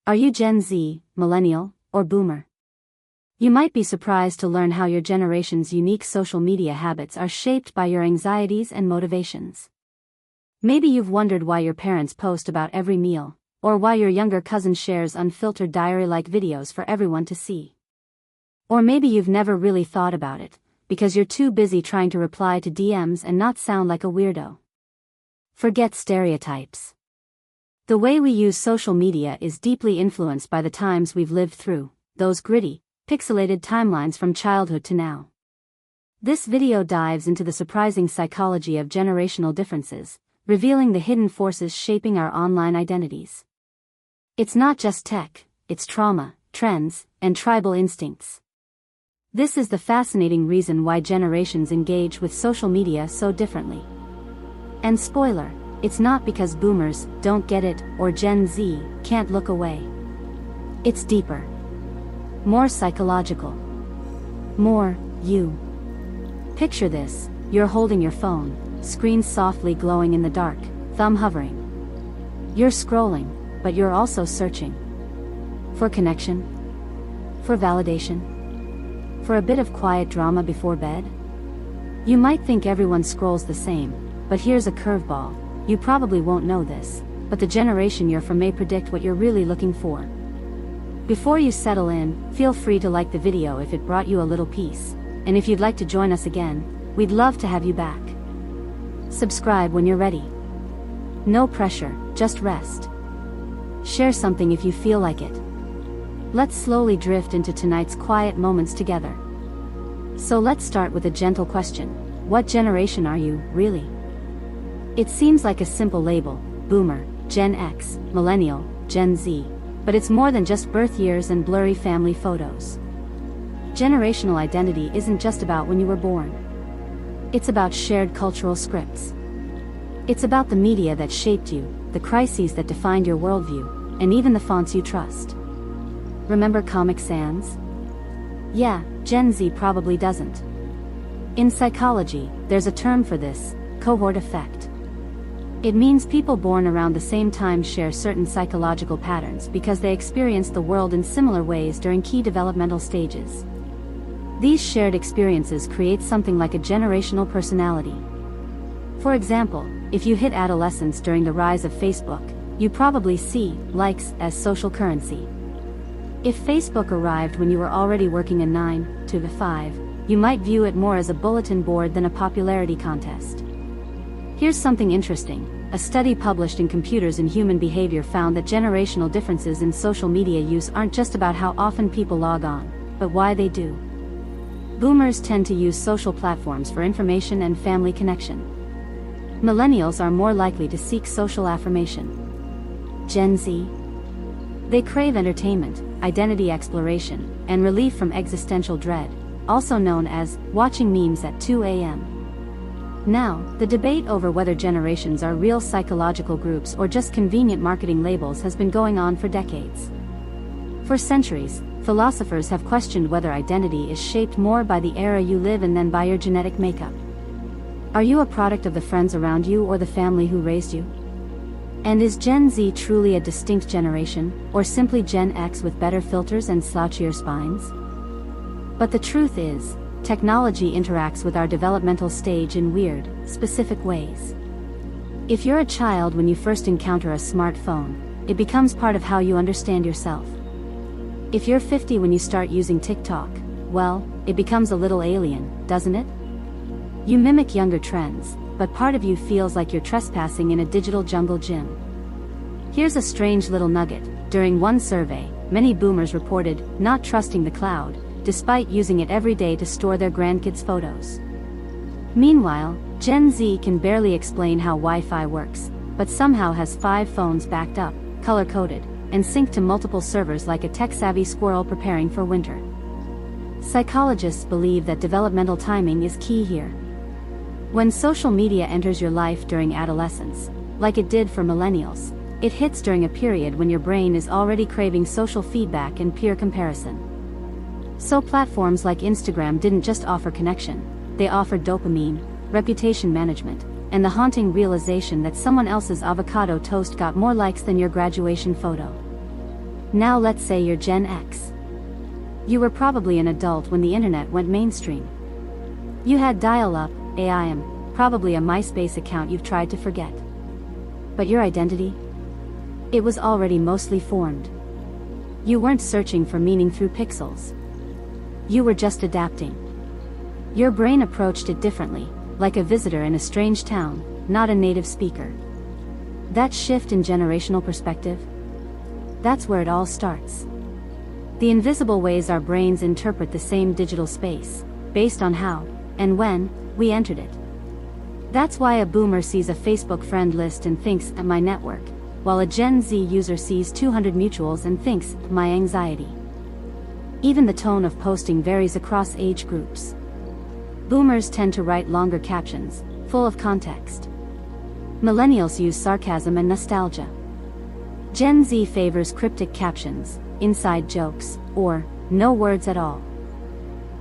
Are you Gen Z, Millennial, or Boomer? You might be surprised to learn how your generation's unique social media habits are shaped by your anxieties and motivations. Maybe you've wondered why your parents post about every meal, or why your younger cousin shares unfiltered diary-like videos for everyone to see. Or maybe you've never really thought about it, because you're too busy trying to reply to DMs and not sound like a weirdo. Forget stereotypes. The way we use social media is deeply influenced by the times we've lived through, those gritty, pixelated timelines from childhood to now. This video dives into the surprising psychology of generational differences, revealing the hidden forces shaping our online identities. It's not just tech, it's trauma, trends, and tribal instincts. This is the fascinating reason why generations engage with social media so differently. And spoiler, it's not because boomers don't get it or Gen Z can't look away. It's deeper. More psychological. More you. Picture this, you're holding your phone, screen softly glowing in the dark, thumb hovering. You're scrolling, but you're also searching. For connection? For validation? For a bit of quiet drama before bed? You might think everyone scrolls the same, but here's a curveball. You probably won't know this, but the generation you're from may predict what you're really looking for. Before you settle in, feel free to like the video if it brought you a little peace, and if you'd like to join us again, we'd love to have you back. Subscribe when you're ready. No pressure, just rest. Share something if you feel like it. Let's slowly drift into tonight's quiet moments together. So let's start with a gentle question. What generation are you, really? It seems like a simple label, Boomer, Gen X, Millennial, Gen Z. But it's more than just birth years and blurry family photos. Generational identity isn't just about when you were born. It's about shared cultural scripts. It's about the media that shaped you, the crises that defined your worldview, and even the fonts you trust. Remember Comic Sans? Yeah, Gen Z probably doesn't. In psychology, there's a term for this, cohort effect. It means people born around the same time share certain psychological patterns because they experienced the world in similar ways during key developmental stages. These shared experiences create something like a generational personality. For example, if you hit adolescence during the rise of Facebook, you probably see likes as social currency. If Facebook arrived when you were already working a 9 to 5, you might view it more as a bulletin board than a popularity contest. Here's something interesting. A study published in Computers and Human Behavior found that generational differences in social media use aren't just about how often people log on, but why they do. Boomers tend to use social platforms for information and family connection. Millennials are more likely to seek social affirmation. Gen Z? They crave entertainment, identity exploration, and relief from existential dread, also known as watching memes at 2 a.m. Now, the debate over whether generations are real psychological groups or just convenient marketing labels has been going on for decades. For centuries, philosophers have questioned whether identity is shaped more by the era you live in than by your genetic makeup. Are you a product of the friends around you or the family who raised you? And is Gen Z truly a distinct generation, or simply Gen X with better filters and slouchier spines? But the truth is, technology interacts with our developmental stage in weird, specific ways. If you're a child when you first encounter a smartphone, it becomes part of how you understand yourself. If you're 50 when you start using TikTok, well, it becomes a little alien, doesn't it? You mimic younger trends, but part of you feels like you're trespassing in a digital jungle gym. Here's a strange little nugget. During one survey, many boomers reported not trusting the cloud, despite using it every day to store their grandkids' photos. Meanwhile, Gen Z can barely explain how Wi-Fi works, but somehow has 5 phones backed up, color-coded, and synced to multiple servers like a tech-savvy squirrel preparing for winter. Psychologists believe that developmental timing is key here. When social media enters your life during adolescence, like it did for millennials, it hits during a period when your brain is already craving social feedback and peer comparison. So platforms like Instagram didn't just offer connection, they offered dopamine, reputation management, and the haunting realization that someone else's avocado toast got more likes than your graduation photo. Now let's say you're Gen X. You were probably an adult when the internet went mainstream. You had dial-up, AIM, probably a MySpace account you've tried to forget. But your identity? It was already mostly formed. You weren't searching for meaning through pixels. You were just adapting. Your brain approached it differently, like a visitor in a strange town, not a native speaker. That shift in generational perspective? That's where it all starts. The invisible ways our brains interpret the same digital space, based on how, and when, we entered it. That's why a boomer sees a Facebook friend list and thinks, my network, while a Gen Z user sees 200 mutuals and thinks, my anxiety. Even the tone of posting varies across age groups. Boomers tend to write longer captions, full of context. Millennials use sarcasm and nostalgia. Gen Z favors cryptic captions, inside jokes, or no words at all.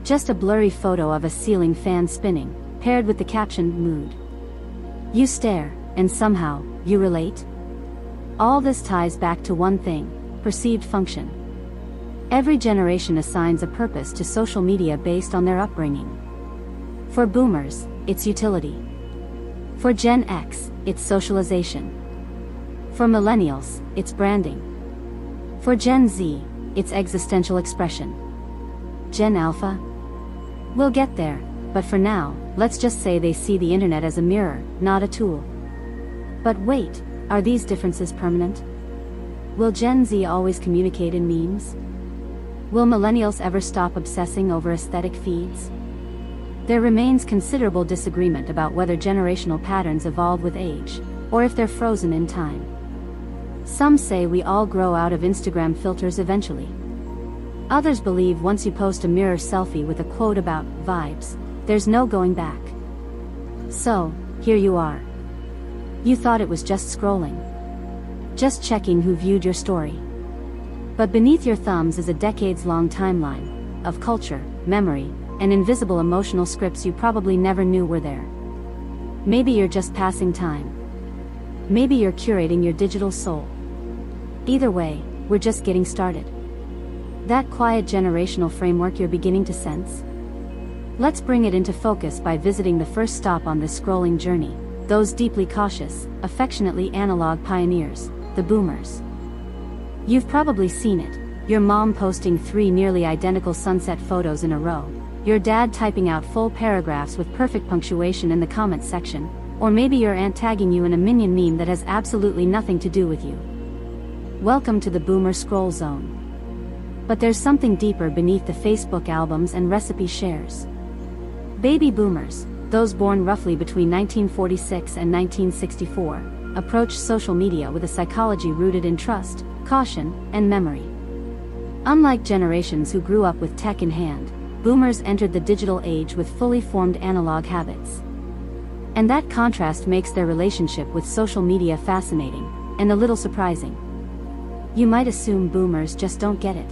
Just a blurry photo of a ceiling fan spinning, paired with the caption mood. You stare, and somehow, you relate? All this ties back to one thing: perceived function. Every generation assigns a purpose to social media based on their upbringing. For boomers, it's utility. For Gen X, it's socialization. For millennials, it's branding. For Gen Z, it's existential expression. Gen Alpha? We'll get there, but for now, let's just say they see the internet as a mirror, not a tool. But wait, are these differences permanent? Will Gen Z always communicate in memes? Will millennials ever stop obsessing over aesthetic feeds? There remains considerable disagreement about whether generational patterns evolve with age, or if they're frozen in time. Some say we all grow out of Instagram filters eventually. Others believe once you post a mirror selfie with a quote about vibes, there's no going back. So, here you are. You thought it was just scrolling. Just checking who viewed your story. But beneath your thumbs is a decades-long timeline of culture, memory, and invisible emotional scripts you probably never knew were there. Maybe you're just passing time. Maybe you're curating your digital soul. Either way, we're just getting started. That quiet generational framework you're beginning to sense? Let's bring it into focus by visiting the first stop on this scrolling journey, those deeply cautious, affectionately analog pioneers, the boomers. You've probably seen it, your mom posting 3 nearly identical sunset photos in a row, your dad typing out full paragraphs with perfect punctuation in the comments section, or maybe your aunt tagging you in a minion meme that has absolutely nothing to do with you. Welcome to the boomer scroll zone. But there's something deeper beneath the Facebook albums and recipe shares. Baby boomers, those born roughly between 1946 and 1964, approach social media with a psychology rooted in trust, caution, and memory. Unlike generations who grew up with tech in hand, boomers entered the digital age with fully formed analog habits. And that contrast makes their relationship with social media fascinating, and a little surprising. You might assume boomers just don't get it.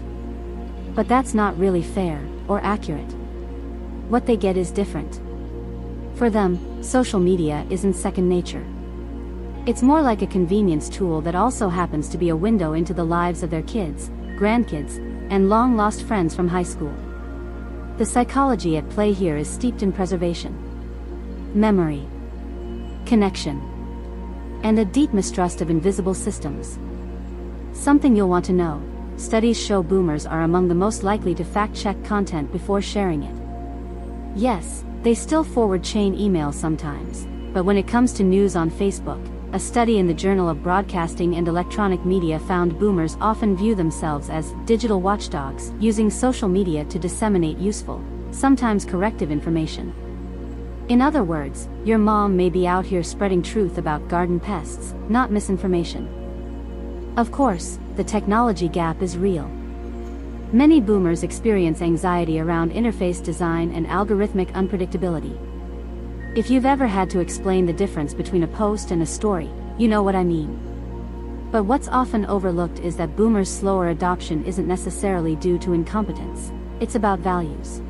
But that's not really fair, or accurate. What they get is different. For them, social media isn't second nature. It's more like a convenience tool that also happens to be a window into the lives of their kids, grandkids, and long-lost friends from high school. The psychology at play here is steeped in preservation, memory, connection, and a deep mistrust of invisible systems. Something you'll want to know: studies show boomers are among the most likely to fact-check content before sharing it. Yes, they still forward chain emails sometimes, but when it comes to news on Facebook, a study in the Journal of Broadcasting and Electronic Media found boomers often view themselves as digital watchdogs, using social media to disseminate useful, sometimes corrective information. In other words, your mom may be out here spreading truth about garden pests, not misinformation. Of course, the technology gap is real. Many boomers experience anxiety around interface design and algorithmic unpredictability. If you've ever had to explain the difference between a post and a story, you know what I mean. But what's often overlooked is that boomers' slower adoption isn't necessarily due to incompetence, it's about values.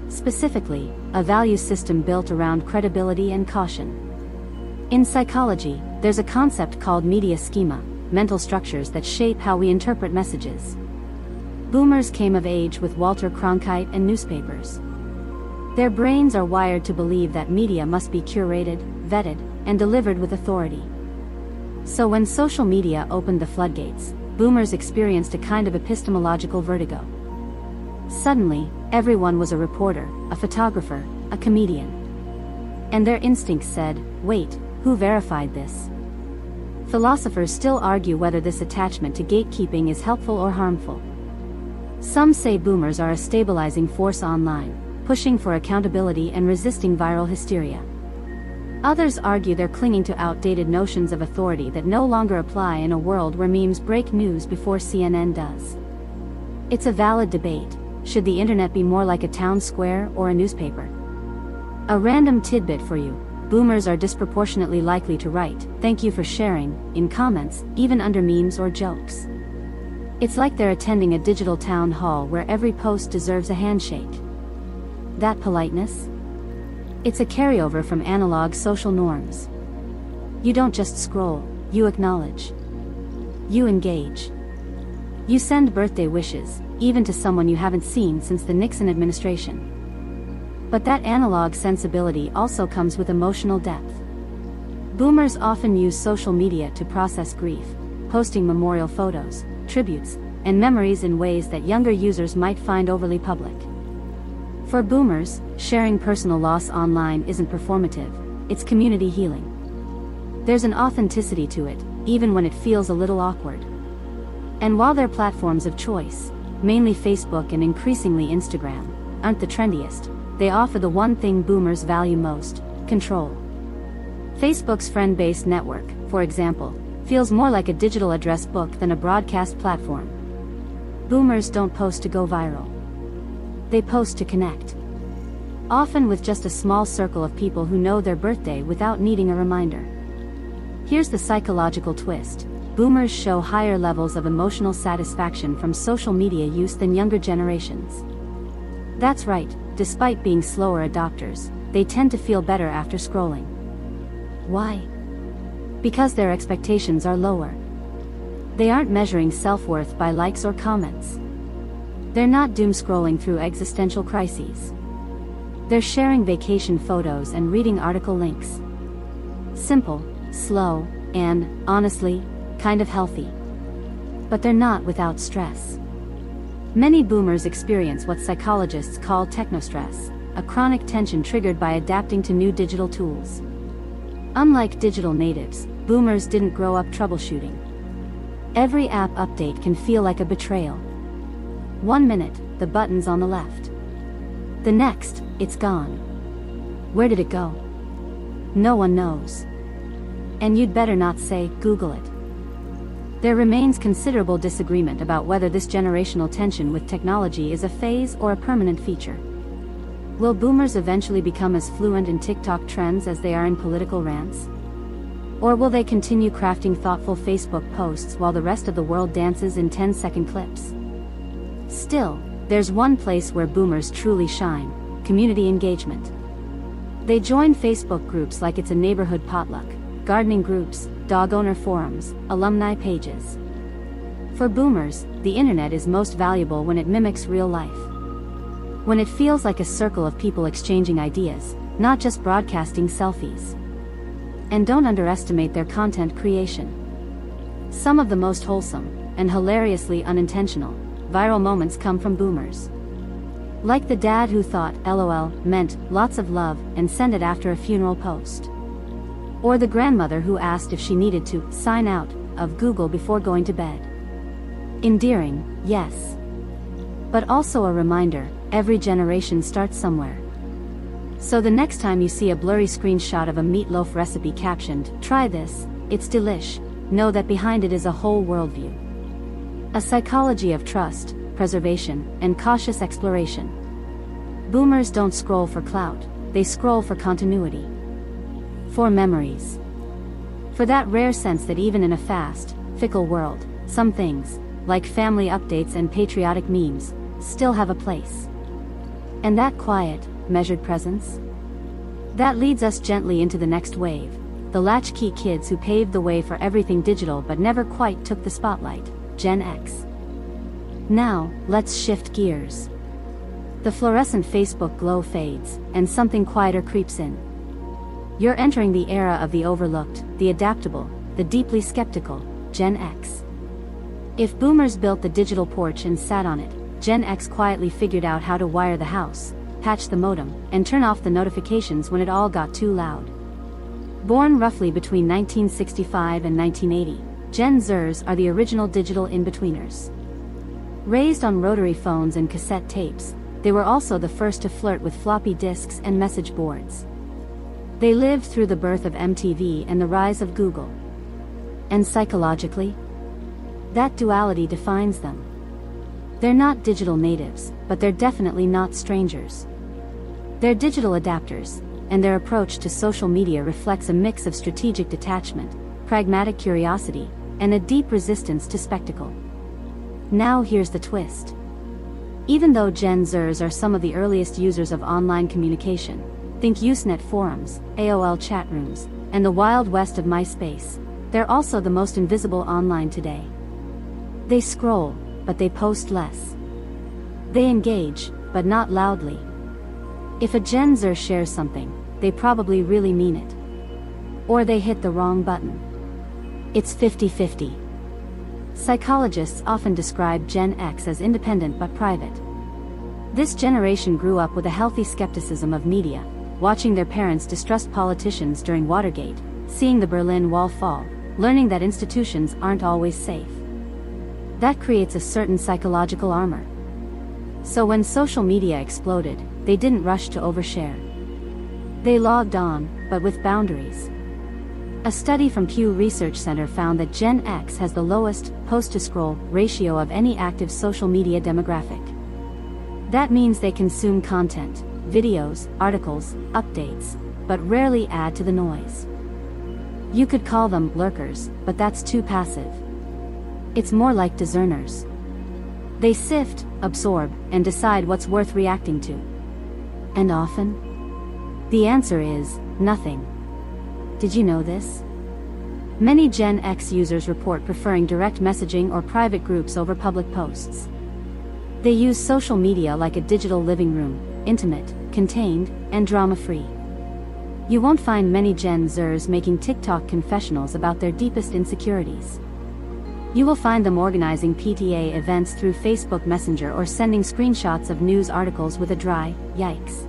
Specifically, a value system built around credibility and caution. In psychology, there's a concept called media schema, mental structures that shape how we interpret messages. Boomers came of age with Walter Cronkite and newspapers. Their brains are wired to believe that media must be curated, vetted, and delivered with authority. So when social media opened the floodgates, boomers experienced a kind of epistemological vertigo. Suddenly, everyone was a reporter, a photographer, a comedian. And their instincts said, wait, who verified this? Philosophers still argue whether this attachment to gatekeeping is helpful or harmful. Some say boomers are a stabilizing force online, pushing for accountability and resisting viral hysteria. Others argue they're clinging to outdated notions of authority that no longer apply in a world where memes break news before CNN does. It's a valid debate. Should the internet be more like a town square or a newspaper? A random tidbit for you: boomers are disproportionately likely to write, "Thank you for sharing," in comments, even under memes or jokes. It's like they're attending a digital town hall where every post deserves a handshake. That politeness? It's a carryover from analog social norms. You don't just scroll, you acknowledge. You engage. You send birthday wishes, even to someone you haven't seen since the Nixon administration. But that analog sensibility also comes with emotional depth. Boomers often use social media to process grief, posting memorial photos, tributes, and memories in ways that younger users might find overly public. For boomers, sharing personal loss online isn't performative, it's community healing. There's an authenticity to it, even when it feels a little awkward. And while their platforms of choice, mainly Facebook and increasingly Instagram, aren't the trendiest, they offer the one thing boomers value most: control. Facebook's friend-based network, for example, feels more like a digital address book than a broadcast platform. Boomers don't post to go viral. They post to connect. Often with just a small circle of people who know their birthday without needing a reminder. Here's the psychological twist: boomers show higher levels of emotional satisfaction from social media use than younger generations. That's right, despite being slower adopters, they tend to feel better after scrolling. Why? Because their expectations are lower. They aren't measuring self-worth by likes or comments. They're not doom scrolling through existential crises. They're sharing vacation photos and reading article links. Simple, slow, and, honestly, kind of healthy. But they're not without stress. Many boomers experience what psychologists call technostress, a chronic tension triggered by adapting to new digital tools. Unlike digital natives, boomers didn't grow up troubleshooting. Every app update can feel like a betrayal. 1 minute, the button's on the left. The next, it's gone. Where did it go? No one knows. And you'd better not say, Google it. There remains considerable disagreement about whether this generational tension with technology is a phase or a permanent feature. Will boomers eventually become as fluent in TikTok trends as they are in political rants? Or will they continue crafting thoughtful Facebook posts while the rest of the world dances in 10-second clips? Still, there's one place where boomers truly shine: community engagement. They join Facebook groups like it's a neighborhood potluck, gardening groups, dog owner forums, alumni pages. For boomers, the internet is most valuable when it mimics real life. When it feels like a circle of people exchanging ideas, not just broadcasting selfies. And don't underestimate their content creation. Some of the most wholesome, and hilariously unintentional, viral moments come from boomers. Like the dad who thought LOL meant lots of love and sent it after a funeral post. Or the grandmother who asked if she needed to sign out of Google before going to bed. Endearing, yes. But also a reminder, every generation starts somewhere. So the next time you see a blurry screenshot of a meatloaf recipe captioned, "Try this, it's delish," know that behind it is a whole worldview. A psychology of trust, preservation, and cautious exploration. Boomers don't scroll for clout, they scroll for continuity. For memories. For that rare sense that even in a fast, fickle world, some things, like family updates and patriotic memes, still have a place. And that quiet, measured presence? That leads us gently into the next wave, the latchkey kids who paved the way for everything digital but never quite took the spotlight, Gen X. Now, let's shift gears. The fluorescent Facebook glow fades, and something quieter creeps in. You're entering the era of the overlooked, the adaptable, the deeply skeptical, Gen X. If boomers built the digital porch and sat on it, Gen X quietly figured out how to wire the house, patch the modem, and turn off the notifications when it all got too loud. Born roughly between 1965 and 1980, Gen Zers are the original digital in-betweeners. Raised on rotary phones and cassette tapes, they were also the first to flirt with floppy disks and message boards. They lived through the birth of MTV and the rise of Google. And psychologically, that duality defines them. They're not digital natives, but they're definitely not strangers. They're digital adapters, and their approach to social media reflects a mix of strategic detachment, pragmatic curiosity, and a deep resistance to spectacle. Now here's the twist. Even though Gen Zers are some of the earliest users of online communication, think Usenet forums, AOL chat rooms, and the Wild West of MySpace, they're also the most invisible online today. They scroll, but they post less. They engage, but not loudly. If a Gen Zer shares something, they probably really mean it. Or they hit the wrong button. It's 50-50. Psychologists often describe Gen X as independent but private. This generation grew up with a healthy skepticism of media, watching their parents distrust politicians during Watergate, seeing the Berlin Wall fall, learning that institutions aren't always safe. That creates a certain psychological armor. So when social media exploded, they didn't rush to overshare. They logged on, but with boundaries. A study from Pew Research Center found that Gen X has the lowest post-to-scroll ratio of any active social media demographic. That means they consume content, videos, articles, updates, but rarely add to the noise. You could call them lurkers, but that's too passive. It's more like discerners. They sift, absorb, and decide what's worth reacting to. And often, the answer is nothing. Did you know this? Many Gen X users report preferring direct messaging or private groups over public posts. They use social media like a digital living room, intimate, contained, and drama-free. You won't find many Gen Zers making TikTok confessionals about their deepest insecurities. You will find them organizing PTA events through Facebook Messenger or sending screenshots of news articles with a dry, "Yikes."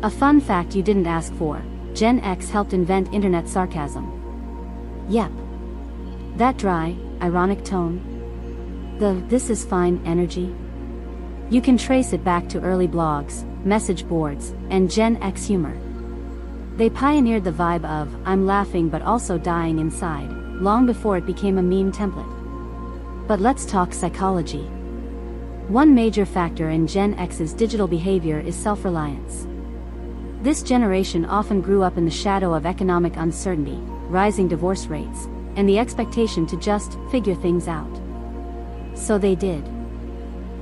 A fun fact you didn't ask for: Gen X helped invent internet sarcasm. Yep. That dry, ironic tone. The "this is fine" energy. You can trace it back to early blogs, message boards, and Gen X humor. They pioneered the vibe of "I'm laughing but also dying inside," long before it became a meme template. But let's talk psychology. One major factor in Gen X's digital behavior is self-reliance. This generation often grew up in the shadow of economic uncertainty, rising divorce rates, and the expectation to just figure things out. So they did.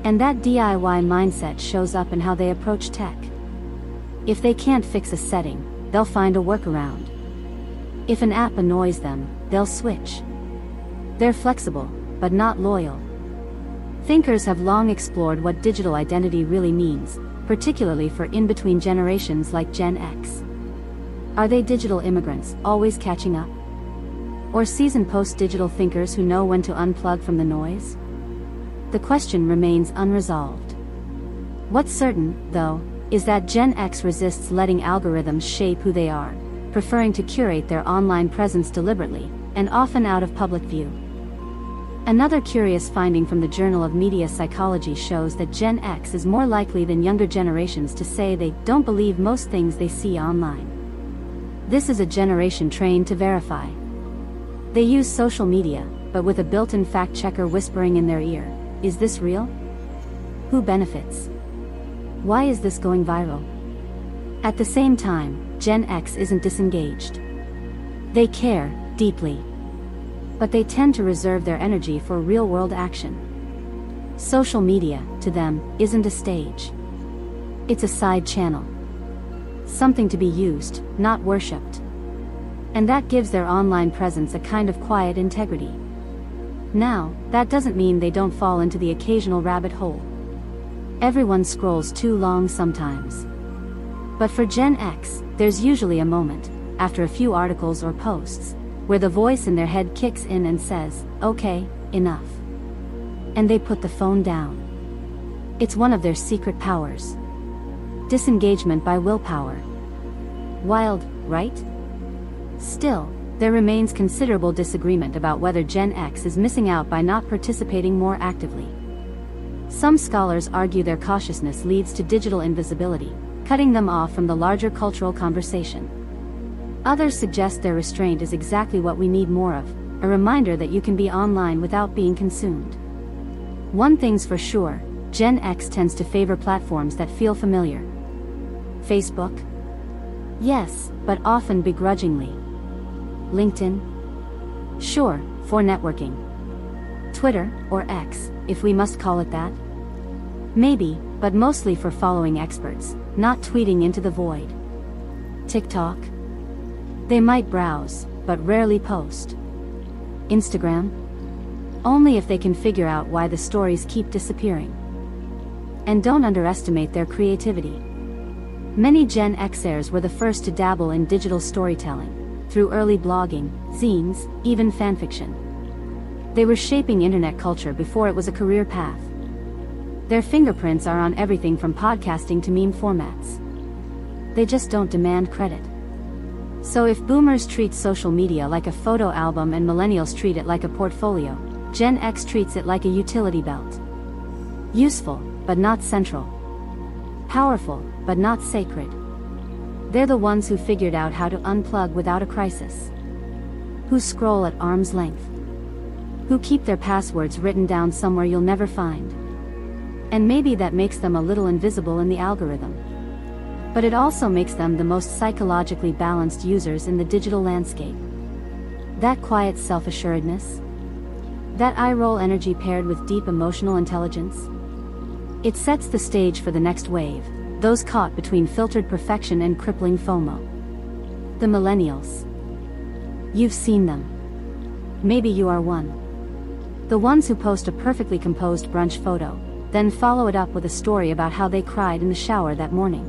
And that DIY mindset shows up in how they approach tech. If they can't fix a setting, they'll find a workaround. If an app annoys them, they'll switch. They're flexible, but not loyal. Thinkers have long explored what digital identity really means, particularly for in-between generations like Gen X. Are they digital immigrants, always catching up? Or seasoned post-digital thinkers who know when to unplug from the noise? The question remains unresolved. What's certain, though, is that Gen X resists letting algorithms shape who they are, preferring to curate their online presence deliberately, and often out of public view. Another curious finding from the Journal of Media Psychology shows that Gen X is more likely than younger generations to say they don't believe most things they see online. This is a generation trained to verify. They use social media, but with a built-in fact-checker whispering in their ear, "Is this real? Who benefits? Why is this going viral?" At the same time, Gen X isn't disengaged. They care, deeply. But they tend to reserve their energy for real-world action. Social media, to them, isn't a stage. It's a side channel. Something to be used, not worshipped. And that gives their online presence a kind of quiet integrity. Now, that doesn't mean they don't fall into the occasional rabbit hole. Everyone scrolls too long sometimes. But for Gen X, there's usually a moment, after a few articles or posts, where the voice in their head kicks in and says, "Okay, enough." And they put the phone down. It's one of their secret powers. Disengagement by willpower. Wild, right? Still, there remains considerable disagreement about whether Gen X is missing out by not participating more actively. Some scholars argue their cautiousness leads to digital invisibility, cutting them off from the larger cultural conversation. Others suggest their restraint is exactly what we need more of, a reminder that you can be online without being consumed. One thing's for sure, Gen X tends to favor platforms that feel familiar. Facebook? Yes, but often begrudgingly. LinkedIn? Sure, for networking. Twitter, or X, if we must call it that? Maybe, but mostly for following experts, not tweeting into the void. TikTok? They might browse, but rarely post. Instagram? Only if they can figure out why the stories keep disappearing. And don't underestimate their creativity. Many Gen Xers were the first to dabble in digital storytelling, through early blogging, zines, even fanfiction. They were shaping internet culture before it was a career path. Their fingerprints are on everything from podcasting to meme formats. They just don't demand credit. So if boomers treat social media like a photo album and millennials treat it like a portfolio, Gen X treats it like a utility belt. Useful, but not central. Powerful, but not sacred. They're the ones who figured out how to unplug without a crisis. Who scroll at arm's length. Who keep their passwords written down somewhere you'll never find. And maybe that makes them a little invisible in the algorithm. But it also makes them the most psychologically balanced users in the digital landscape. That quiet self-assuredness? That eye-roll energy paired with deep emotional intelligence? It sets the stage for the next wave, those caught between filtered perfection and crippling FOMO. The Millennials. You've seen them. Maybe you are one. The ones who post a perfectly composed brunch photo, then follow it up with a story about how they cried in the shower that morning.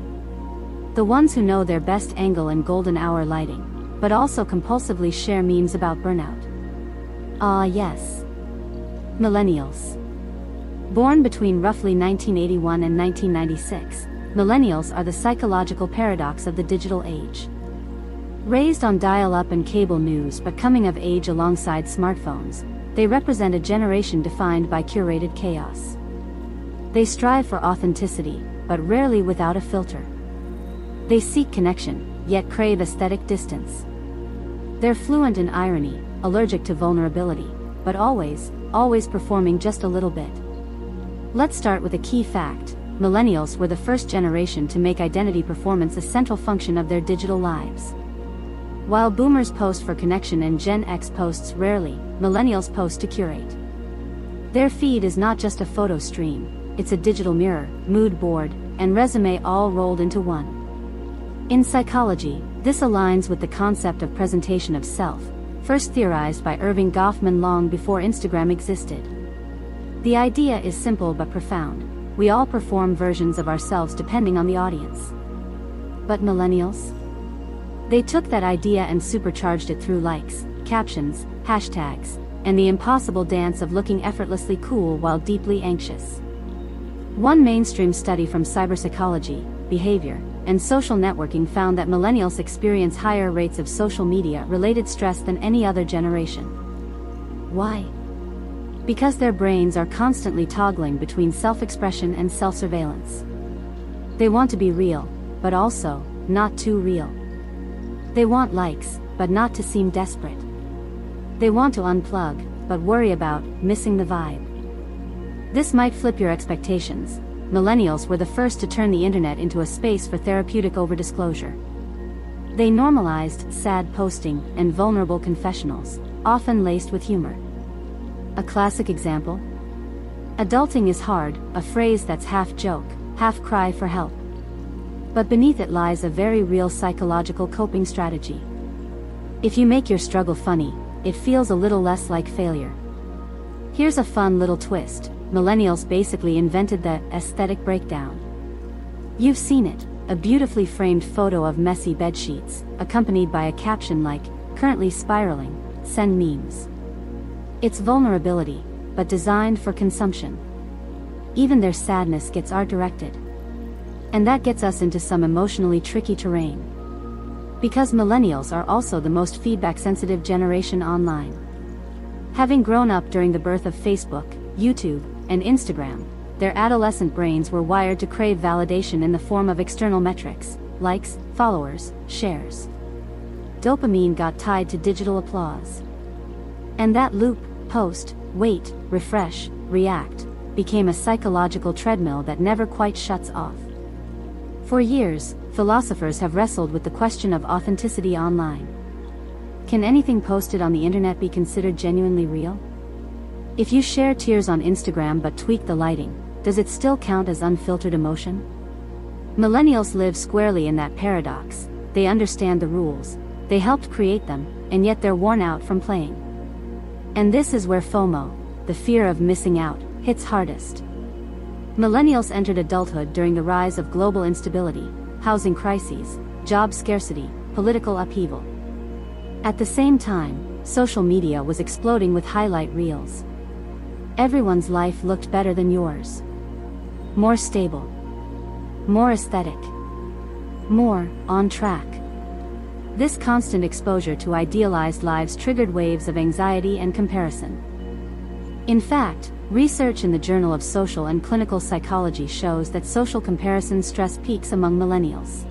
The ones who know their best angle and golden hour lighting, but also compulsively share memes about burnout. Ah yes. Millennials. Born between roughly 1981 and 1996, millennials are the psychological paradox of the digital age. Raised on dial-up and cable news but coming of age alongside smartphones, they represent a generation defined by curated chaos. They strive for authenticity, but rarely without a filter. They seek connection, yet crave aesthetic distance. They're fluent in irony, allergic to vulnerability, but always performing just a little bit. Let's start with a key fact. Millennials were the first generation to make identity performance a central function of their digital lives. While boomers post for connection and Gen X posts rarely, millennials post to curate. Their feed is not just a photo stream, it's a digital mirror, mood board, and resume all rolled into one. In psychology, this aligns with the concept of presentation of self, first theorized by Irving Goffman long before Instagram existed. The idea is simple but profound. We all perform versions of ourselves depending on the audience. But millennials? They took that idea and supercharged it through likes, captions, hashtags, and the impossible dance of looking effortlessly cool while deeply anxious. One mainstream study from cyberpsychology, behavior, and social networking found that millennials experience higher rates of social media-related stress than any other generation. Why? Because their brains are constantly toggling between self-expression and self-surveillance. They want to be real, but also, not too real. They want likes, but not to seem desperate. They want to unplug, but worry about missing the vibe. This might flip your expectations. Millennials were the first to turn the internet into a space for therapeutic overdisclosure. They normalized sad posting and vulnerable confessionals, often laced with humor. A classic example? Adulting is hard, a phrase that's half joke, half cry for help. But beneath it lies a very real psychological coping strategy. If you make your struggle funny, it feels a little less like failure. Here's a fun little twist: millennials basically invented the aesthetic breakdown. You've seen it, a beautifully framed photo of messy bedsheets, accompanied by a caption like, "Currently spiraling, send memes." It's vulnerability, but designed for consumption. Even their sadness gets art-directed. And that gets us into some emotionally tricky terrain. Because millennials are also the most feedback-sensitive generation online. Having grown up during the birth of Facebook, YouTube, and Instagram, their adolescent brains were wired to crave validation in the form of external metrics, likes, followers, shares. Dopamine got tied to digital applause. And that loop, post, wait, refresh, react, became a psychological treadmill that never quite shuts off. For years, philosophers have wrestled with the question of authenticity online. Can anything posted on the internet be considered genuinely real? If you share tears on Instagram but tweak the lighting, does it still count as unfiltered emotion? Millennials live squarely in that paradox. They understand the rules, they helped create them, and yet they're worn out from playing. And this is where FOMO, the fear of missing out, hits hardest. Millennials entered adulthood during the rise of global instability, housing crises, job scarcity, political upheaval. At the same time, social media was exploding with highlight reels. Everyone's life looked better than yours. More stable. More aesthetic. More on track. This constant exposure to idealized lives triggered waves of anxiety and comparison. In fact, research in the Journal of Social and Clinical Psychology shows that social comparison stress peaks among millennials.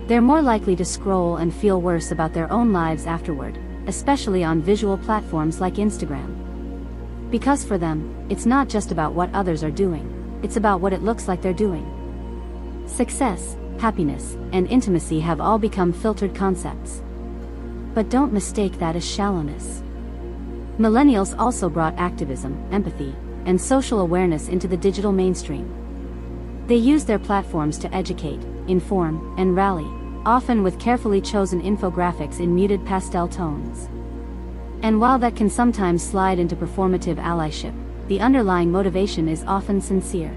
They're more likely to scroll and feel worse about their own lives afterward, especially on visual platforms like Instagram. Because for them, it's not just about what others are doing, it's about what it looks like they're doing. Success, happiness, and intimacy have all become filtered concepts. But don't mistake that as shallowness. Millennials also brought activism, empathy, and social awareness into the digital mainstream. They use their platforms to educate, inform, and rally, often with carefully chosen infographics in muted pastel tones. And while that can sometimes slide into performative allyship, the underlying motivation is often sincere.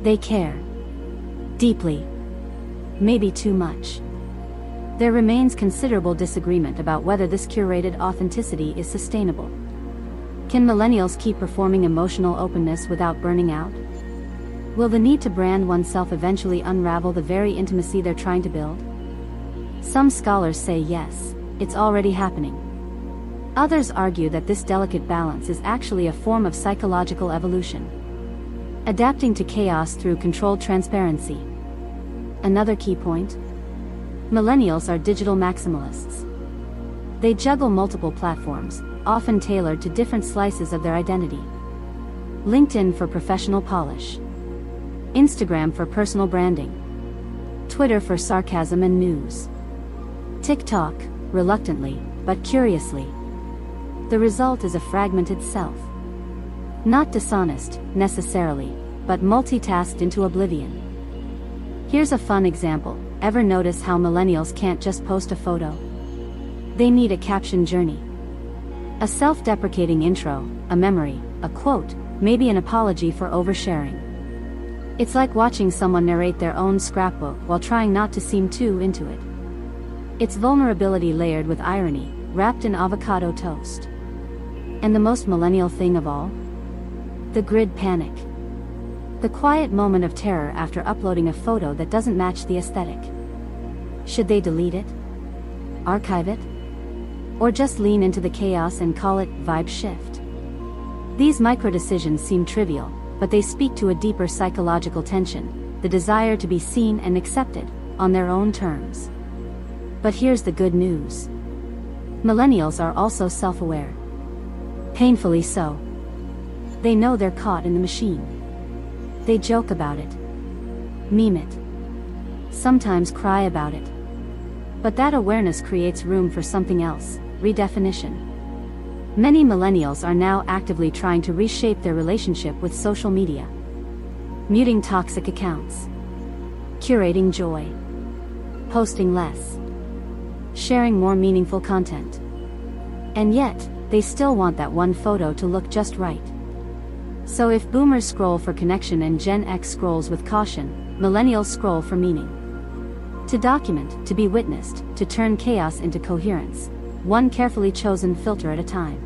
They care. Deeply. Maybe too much. There remains considerable disagreement about whether this curated authenticity is sustainable. Can millennials keep performing emotional openness without burning out? Will the need to brand oneself eventually unravel the very intimacy they're trying to build? Some scholars say yes, it's already happening. Others argue that this delicate balance is actually a form of psychological evolution. Adapting to chaos through controlled transparency. Another key point: millennials are digital maximalists. They juggle multiple platforms, often tailored to different slices of their identity. LinkedIn for professional polish. Instagram for personal branding. Twitter for sarcasm and news. TikTok, reluctantly, but curiously. The result is a fragmented self. Not dishonest, necessarily, but multitasked into oblivion. Here's a fun example. Ever notice how millennials can't just post a photo? They need a caption journey. A self-deprecating intro, a memory, a quote, maybe an apology for oversharing. It's like watching someone narrate their own scrapbook while trying not to seem too into it. It's vulnerability layered with irony, wrapped in avocado toast. And the most millennial thing of all? The grid panic. The quiet moment of terror after uploading a photo that doesn't match the aesthetic. Should they delete it? Archive it? Or just lean into the chaos and call it vibe shift? These micro-decisions seem trivial, but they speak to a deeper psychological tension, the desire to be seen and accepted, on their own terms. But here's the good news. Millennials are also self-aware. Painfully so. They know they're caught in the machine. They joke about it. Meme it. Sometimes cry about it. But that awareness creates room for something else, redefinition. Many millennials are now actively trying to reshape their relationship with social media. Muting toxic accounts. Curating joy. Posting less. sharing more meaningful content. And yet, they still want that one photo to look just right. So if boomers scroll for connection and Gen X scrolls with caution, millennials scroll for meaning. To document, to be witnessed, to turn chaos into coherence, one carefully chosen filter at a time.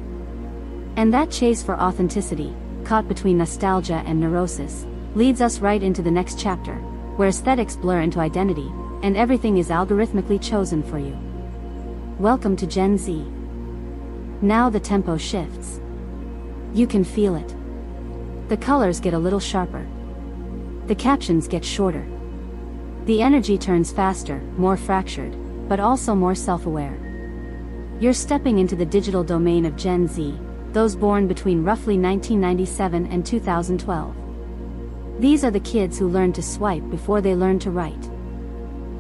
And that chase for authenticity, caught between nostalgia and neurosis, leads us right into the next chapter, where aesthetics blur into identity, and everything is algorithmically chosen for you. Welcome to Gen Z. Now the tempo shifts. You can feel it. The colors get a little sharper. The captions get shorter. The energy turns faster, more fractured, but also more self-aware. You're stepping into the digital domain of Gen Z, those born between roughly 1997 and 2012. These are the kids who learned to swipe before they learned to write.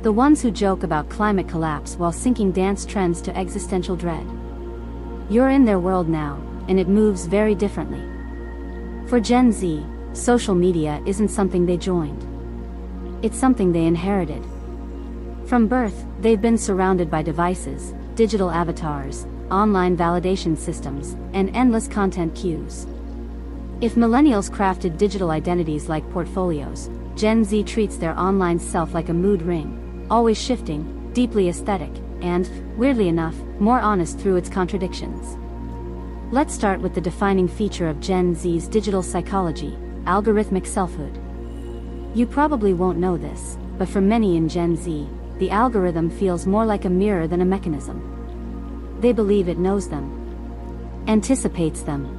The ones who joke about climate collapse while syncing dance trends to existential dread. You're in their world now, and it moves very differently. For Gen Z, social media isn't something they joined. It's something they inherited. From birth, they've been surrounded by devices, digital avatars, online validation systems, and endless content queues. If millennials crafted digital identities like portfolios, Gen Z treats their online self like a mood ring, always shifting, deeply aesthetic, and, weirdly enough, more honest through its contradictions. Let's start with the defining feature of Gen Z's digital psychology, algorithmic selfhood. You probably won't know this, but for many in Gen Z, the algorithm feels more like a mirror than a mechanism. They believe it knows them, anticipates them,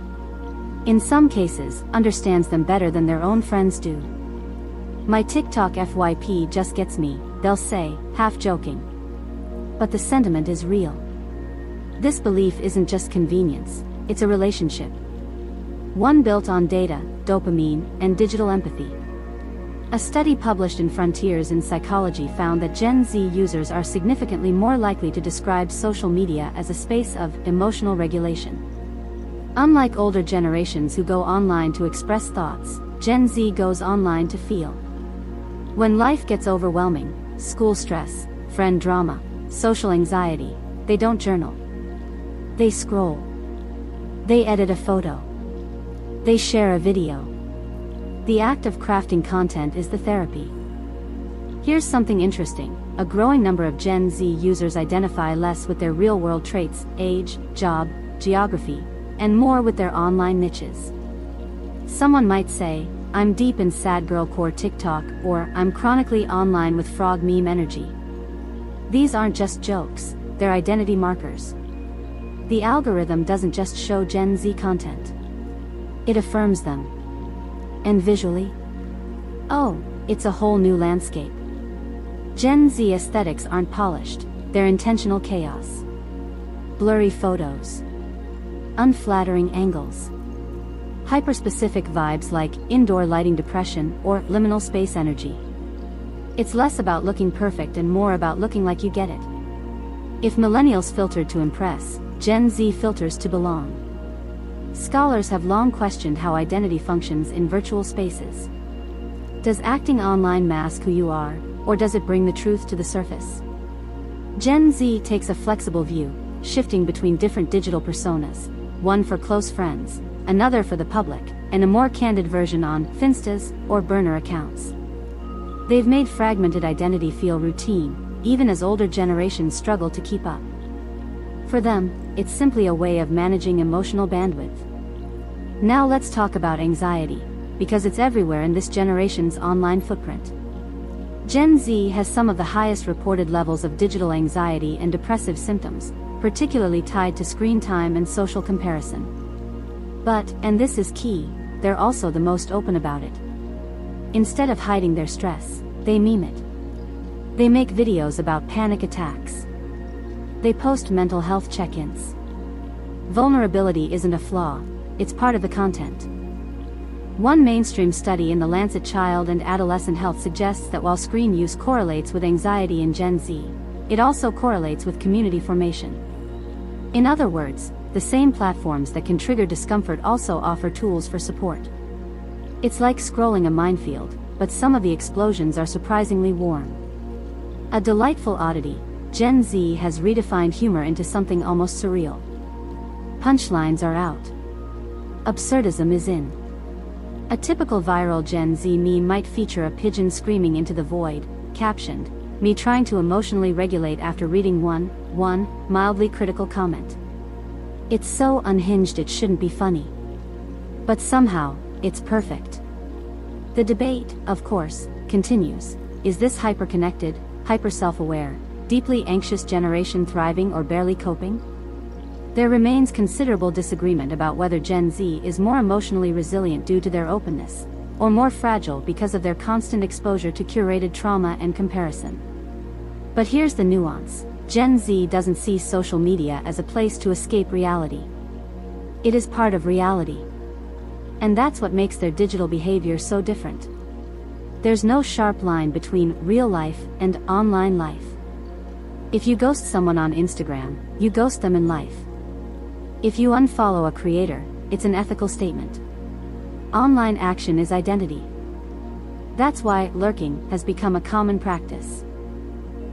in some cases, understands them better than their own friends do. My TikTok FYP just gets me, they'll say, half joking. But the sentiment is real. This belief isn't just convenience, it's a relationship. One built on data, dopamine, and digital empathy. A study published in Frontiers in Psychology found that Gen Z users are significantly more likely to describe social media as a space of emotional regulation. Unlike older generations who go online to express thoughts, Gen Z goes online to feel. When life gets overwhelming, school stress, friend drama, social anxiety, they don't journal. They scroll. They edit a photo. They share a video. The act of crafting content is the therapy. Here's something interesting. A growing number of Gen Z users identify less with their real-world traits, age, job, geography, and more with their online niches. Someone might say, I'm deep in sad girl core TikTok, or I'm chronically online with frog meme energy. These aren't just jokes, they're identity markers. The algorithm doesn't just show Gen Z content. It affirms them. And visually? Oh, it's a whole new landscape. Gen Z aesthetics aren't polished, they're intentional chaos. Blurry photos. Unflattering angles. Hyperspecific vibes like indoor lighting depression or liminal space energy. It's less about looking perfect and more about looking like you get it. If millennials filtered to impress, Gen Z filters to belong. Scholars have long questioned how identity functions in virtual spaces. Does acting online mask who you are, or does it bring the truth to the surface? Gen Z takes a flexible view, shifting between different digital personas, one for close friends, another for the public, and a more candid version on Finstas or burner accounts. They've made fragmented identity feel routine, even as older generations struggle to keep up. For them, it's simply a way of managing emotional bandwidth. Now let's talk about anxiety, because it's everywhere in this generation's online footprint. Gen Z has some of the highest reported levels of digital anxiety and depressive symptoms, particularly tied to screen time and social comparison. But, and this is key, they're also the most open about it. Instead of hiding their stress, they meme it. They make videos about panic attacks. They post mental health check-ins. Vulnerability isn't a flaw, it's part of the content. One mainstream study in the Lancet Child and Adolescent Health suggests that while screen use correlates with anxiety in Gen Z, it also correlates with community formation. In other words, the same platforms that can trigger discomfort also offer tools for support. It's like scrolling a minefield, but some of the explosions are surprisingly warm. A delightful oddity, Gen Z has redefined humor into something almost surreal. Punchlines are out. Absurdism is in. A typical viral Gen Z meme might feature a pigeon screaming into the void, captioned, "Me trying to emotionally regulate after reading one mildly critical comment." It's so unhinged it shouldn't be funny. But somehow, it's perfect. The debate, of course, continues. Is this hyper-connected, hyper-self-aware, deeply anxious generation thriving or barely coping? There remains considerable disagreement about whether Gen Z is more emotionally resilient due to their openness, or more fragile because of their constant exposure to curated trauma and comparison. But here's the nuance. Gen Z doesn't see social media as a place to escape reality. It is part of reality. And that's what makes their digital behavior so different. There's no sharp line between real life and online life. If you ghost someone on Instagram, you ghost them in life. If you unfollow a creator, it's an ethical statement. Online action is identity. That's why lurking has become a common practice.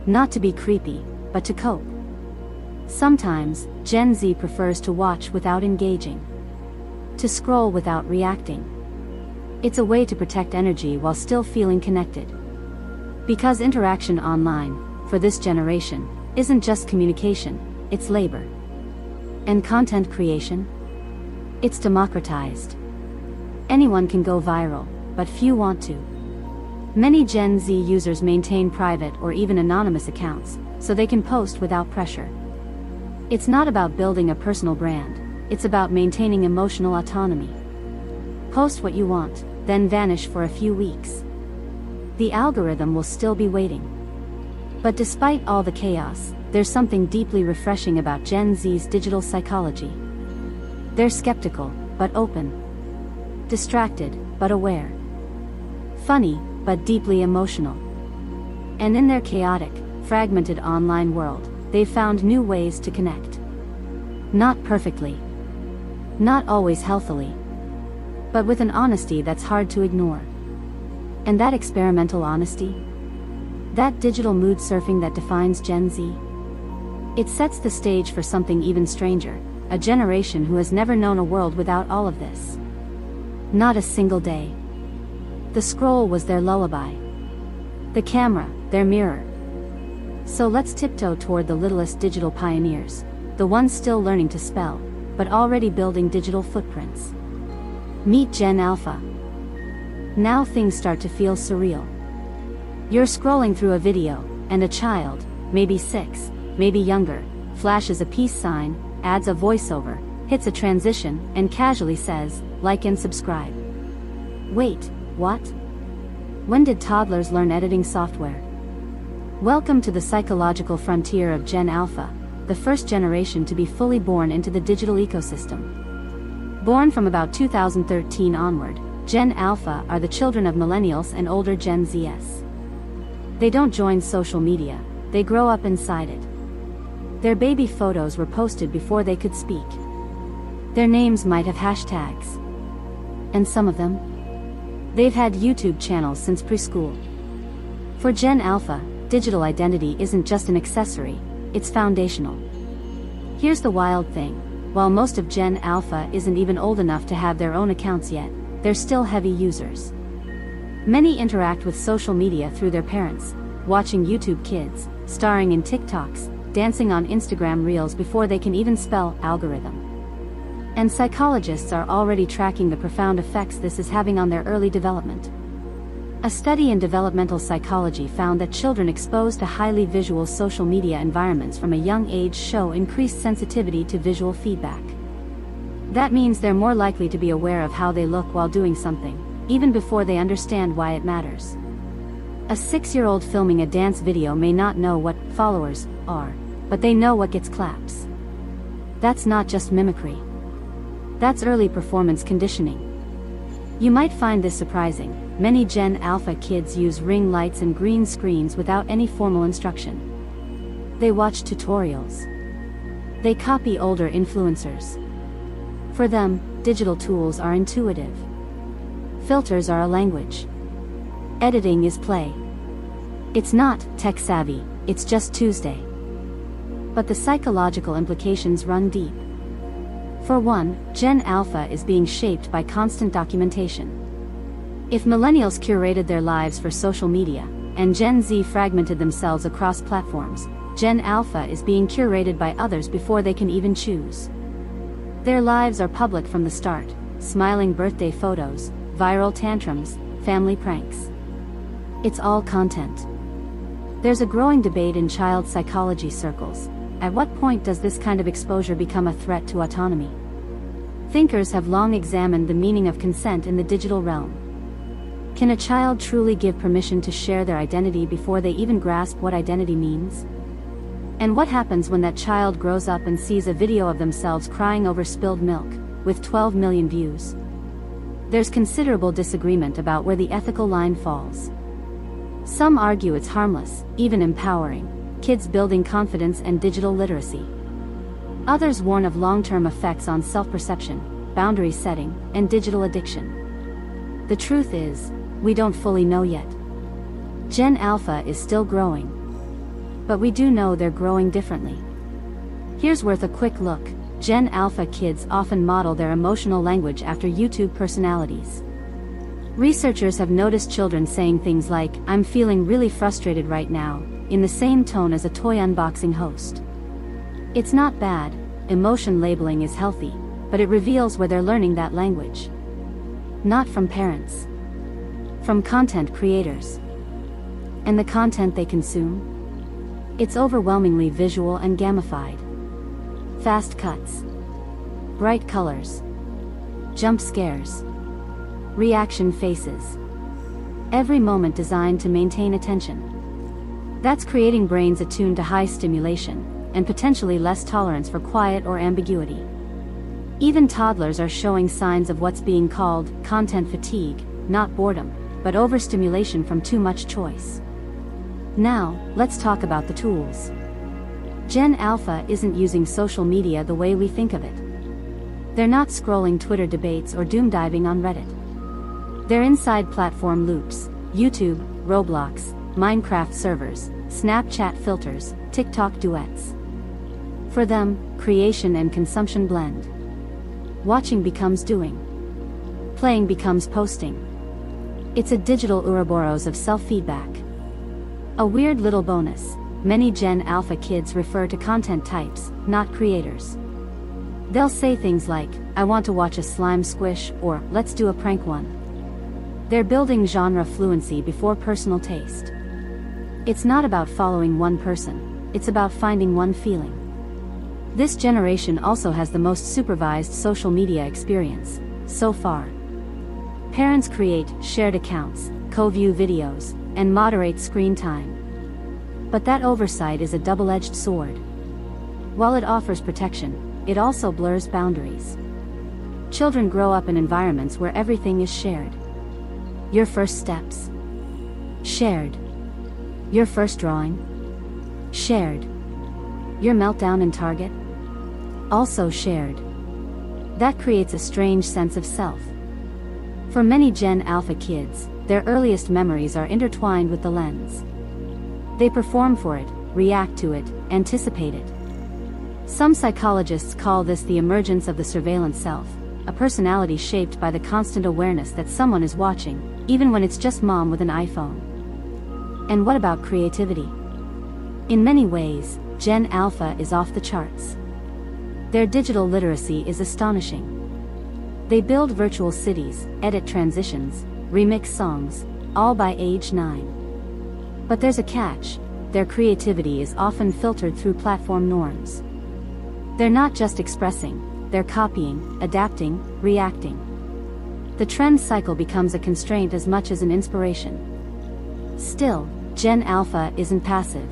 Not to be creepy, but to cope. Sometimes, Gen Z prefers to watch without engaging. To scroll without reacting. It's a way to protect energy while still feeling connected. Because interaction online, for this generation, isn't just communication, it's labor. And content creation? It's democratized. Anyone can go viral, but few want to. Many Gen Z users maintain private or even anonymous accounts, so they can post without pressure. It's not about building a personal brand, it's about maintaining emotional autonomy. Post what you want, then vanish for a few weeks. The algorithm will still be waiting. But despite all the chaos, there's something deeply refreshing about Gen Z's digital psychology. They're skeptical, but open. Distracted, but aware. Funny, but deeply emotional. And in their chaotic, fragmented online world, they've found new ways to connect. Not perfectly. Not always healthily. But with an honesty that's hard to ignore. And that experimental honesty? That digital mood surfing that defines Gen Z? It sets the stage for something even stranger, a generation who has never known a world without all of this. Not a single day. The scroll was their lullaby. The camera, their mirror. So let's tiptoe toward the littlest digital pioneers, the ones still learning to spell, but already building digital footprints. Meet Gen Alpha. Now things start to feel surreal. You're scrolling through a video, and a child, maybe 6, maybe younger, flashes a peace sign, adds a voiceover, hits a transition, and casually says, "Like and subscribe." Wait, what? When did toddlers learn editing software? Welcome to the psychological frontier of Gen Alpha, the first generation to be fully born into the digital ecosystem. Born from about 2013 onward, Gen Alpha are the children of Millennials and older Gen Zs. They don't join social media, they grow up inside it. Their baby photos were posted before they could speak. Their names might have hashtags. And some of them? They've had YouTube channels since preschool. For Gen Alpha, digital identity isn't just an accessory, it's foundational. Here's the wild thing. While most of Gen Alpha isn't even old enough to have their own accounts yet, they're still heavy users. Many interact with social media through their parents, watching YouTube Kids, starring in TikToks, dancing on Instagram Reels before they can even spell algorithm. And psychologists are already tracking the profound effects this is having on their early development. A study in developmental psychology found that children exposed to highly visual social media environments from a young age show increased sensitivity to visual feedback. That means they're more likely to be aware of how they look while doing something, even before they understand why it matters. A 6-year-old filming a dance video may not know what followers are, but they know what gets claps. That's not just mimicry. That's early performance conditioning. You might find this surprising. Many Gen Alpha kids use ring lights and green screens without any formal instruction. They watch tutorials. They copy older influencers. For them, digital tools are intuitive. Filters are a language. Editing is play. It's not tech savvy, it's just Tuesday. But the psychological implications run deep. For one, Gen Alpha is being shaped by constant documentation. If millennials curated their lives for social media, and Gen Z fragmented themselves across platforms, Gen Alpha is being curated by others before they can even choose. Their lives are public from the start: smiling birthday photos, viral tantrums, family pranks. It's all content. There's a growing debate in child psychology circles. At what point does this kind of exposure become a threat to autonomy? Thinkers have long examined the meaning of consent in the digital realm. Can a child truly give permission to share their identity before they even grasp what identity means? And what happens when that child grows up and sees a video of themselves crying over spilled milk, with 12 million views? There's considerable disagreement about where the ethical line falls. Some argue it's harmless, even empowering, kids building confidence and digital literacy. Others warn of long-term effects on self-perception, boundary setting, and digital addiction. The truth is, we don't fully know yet. Gen Alpha is still growing. But we do know they're growing differently. Here's worth a quick look. Gen Alpha kids often model their emotional language after YouTube personalities. Researchers have noticed children saying things like, "I'm feeling really frustrated right now," in the same tone as a toy unboxing host. It's not bad, emotion labeling is healthy, but it reveals where they're learning that language. Not from parents. From content creators. And the content they consume? It's overwhelmingly visual and gamified. Fast cuts. Bright colors. Jump scares. Reaction faces. Every moment designed to maintain attention. That's creating brains attuned to high stimulation, and potentially less tolerance for quiet or ambiguity. Even toddlers are showing signs of what's being called content fatigue, not boredom, but overstimulation from too much choice. Now, let's talk about the tools. Gen Alpha isn't using social media the way we think of it. They're not scrolling Twitter debates or doom diving on Reddit. They're inside platform loops: YouTube, Roblox, Minecraft servers, Snapchat filters, TikTok duets. For them, creation and consumption blend. Watching becomes doing. Playing becomes posting. It's a digital Ouroboros of self-feedback. A weird little bonus: many Gen Alpha kids refer to content types, not creators. They'll say things like, "I want to watch a slime squish," or "let's do a prank one." They're building genre fluency before personal taste. It's not about following one person, it's about finding one feeling. This generation also has the most supervised social media experience, so far. Parents create shared accounts, co-view videos, and moderate screen time. But that oversight is a double-edged sword. While it offers protection, it also blurs boundaries. Children grow up in environments where everything is shared. Your first steps? Shared. Your first drawing? Shared. Your meltdown in Target? Also shared. That creates a strange sense of self. For many Gen Alpha kids, their earliest memories are intertwined with the lens. They perform for it, react to it, anticipate it. Some psychologists call this the emergence of the surveillance self, a personality shaped by the constant awareness that someone is watching, even when it's just mom with an iPhone. And what about creativity? In many ways, Gen Alpha is off the charts. Their digital literacy is astonishing. They build virtual cities, edit transitions, remix songs, all by age 9. But there's a catch: their creativity is often filtered through platform norms. They're not just expressing, they're copying, adapting, reacting. The trend cycle becomes a constraint as much as an inspiration. Still, Gen Alpha isn't passive.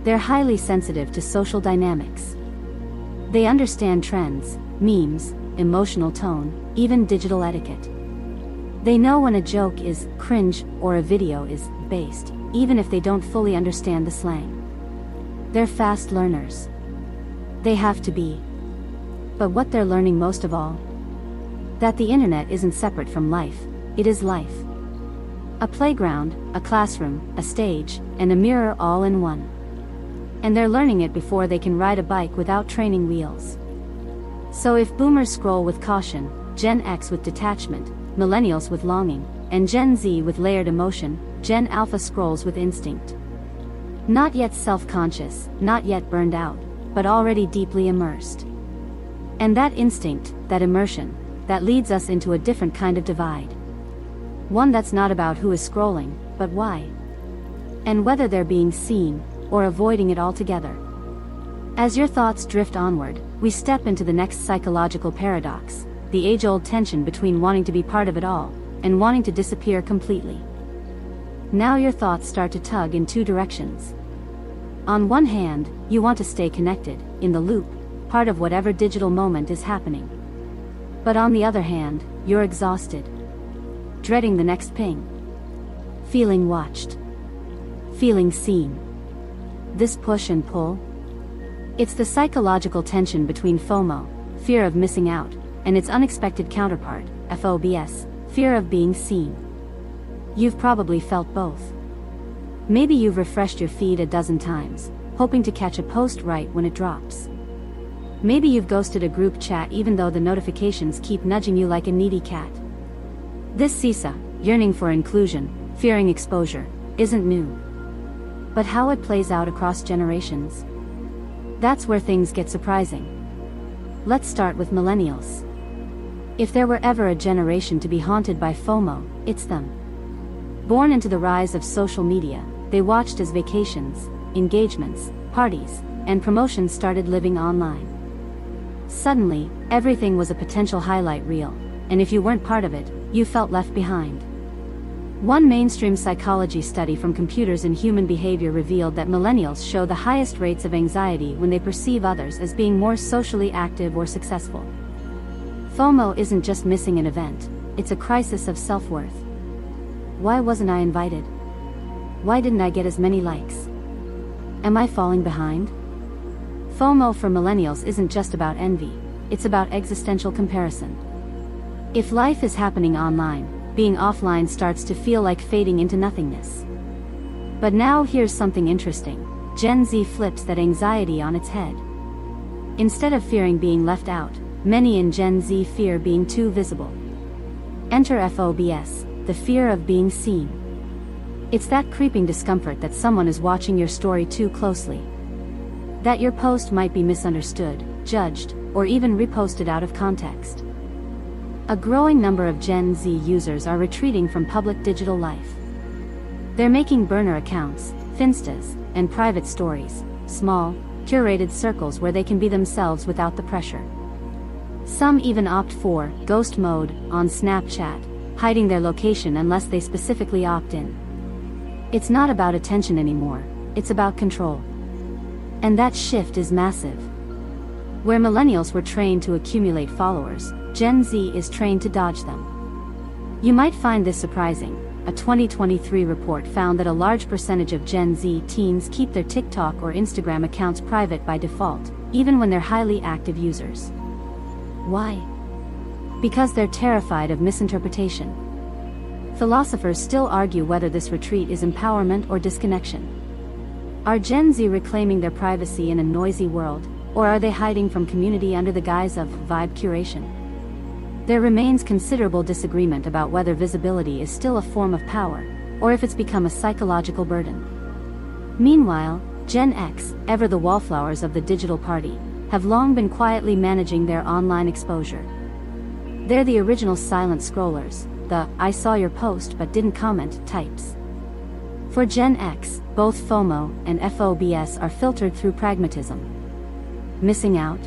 They're highly sensitive to social dynamics. They understand trends, memes, emotional tone, even digital etiquette. They know when a joke is cringe or a video is based, even if they don't fully understand the slang. They're fast learners. They have to be. But what they're learning most of all? That the internet isn't separate from life, it is life. A playground, a classroom, a stage, and a mirror all in one. And they're learning it before they can ride a bike without training wheels. So if boomers scroll with caution, Gen X with detachment, millennials with longing, and Gen Z with layered emotion, Gen Alpha scrolls with instinct. Not yet self-conscious, not yet burned out, but already deeply immersed. And that instinct, that immersion, that leads us into a different kind of divide. One that's not about who is scrolling, but why. And whether they're being seen, or avoiding it altogether. As your thoughts drift onward, we step into the next psychological paradox, the age-old tension between wanting to be part of it all, and wanting to disappear completely. Now your thoughts start to tug in two directions. On one hand, you want to stay connected, in the loop, part of whatever digital moment is happening. But on the other hand, you're exhausted. Dreading the next ping. Feeling watched. Feeling seen. This push and pull? It's the psychological tension between FOMO, fear of missing out, and its unexpected counterpart, FOBS, fear of being seen. You've probably felt both. Maybe you've refreshed your feed a dozen times, hoping to catch a post right when it drops. Maybe you've ghosted a group chat even though the notifications keep nudging you like a needy cat. This seesaw, yearning for inclusion, fearing exposure, isn't new. But how it plays out across generations? That's where things get surprising. Let's start with millennials. If there were ever a generation to be haunted by FOMO, it's them. Born into the rise of social media, they watched as vacations, engagements, parties, and promotions started living online. Suddenly, everything was a potential highlight reel, and if you weren't part of it, you felt left behind. One mainstream psychology study from Computers in Human Behavior revealed that millennials show the highest rates of anxiety when they perceive others as being more socially active or successful. FOMO isn't just missing an event, it's a crisis of self-worth. Why wasn't I invited? Why didn't I get as many likes? Am I falling behind? FOMO for millennials isn't just about envy, it's about existential comparison. If life is happening online, being offline starts to feel like fading into nothingness. But now here's something interesting. Gen Z flips that anxiety on its head. Instead of fearing being left out, many in Gen Z fear being too visible. Enter FOBS, the fear of being seen. It's that creeping discomfort that someone is watching your story too closely. That your post might be misunderstood, judged, or even reposted out of context. A growing number of Gen Z users are retreating from public digital life. They're making burner accounts, Finstas, and private stories, small, curated circles where they can be themselves without the pressure. Some even opt for ghost mode on Snapchat, hiding their location unless they specifically opt in. It's not about attention anymore, it's about control. And that shift is massive. Where millennials were trained to accumulate followers, Gen Z is trained to dodge them. You might find this surprising. A 2023 report found that a large percentage of Gen Z teens keep their TikTok or Instagram accounts private by default, even when they're highly active users. Why? Because they're terrified of misinterpretation. Philosophers still argue whether this retreat is empowerment or disconnection. Are Gen Z reclaiming their privacy in a noisy world, or are they hiding from community under the guise of vibe curation? There remains considerable disagreement about whether visibility is still a form of power, or if it's become a psychological burden. Meanwhile, Gen X, ever the wallflowers of the digital party, have long been quietly managing their online exposure. They're the original silent scrollers, the "I saw your post but didn't comment" types. For Gen X, both FOMO and FOBS are filtered through pragmatism. Missing out?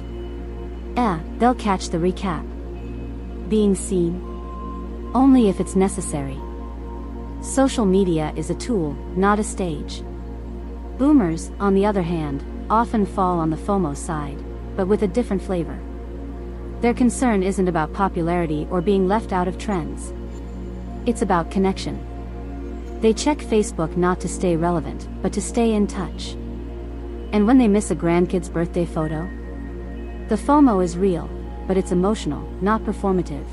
They'll catch the recap. Being seen? Only if it's necessary. Social media is a tool, not a stage. Boomers, on the other hand, often fall on the FOMO side, but with a different flavor. Their concern isn't about popularity or being left out of trends. It's about connection. They check Facebook not to stay relevant, but to stay in touch. And when they miss a grandkid's birthday photo? The FOMO is real, but it's emotional, not performative.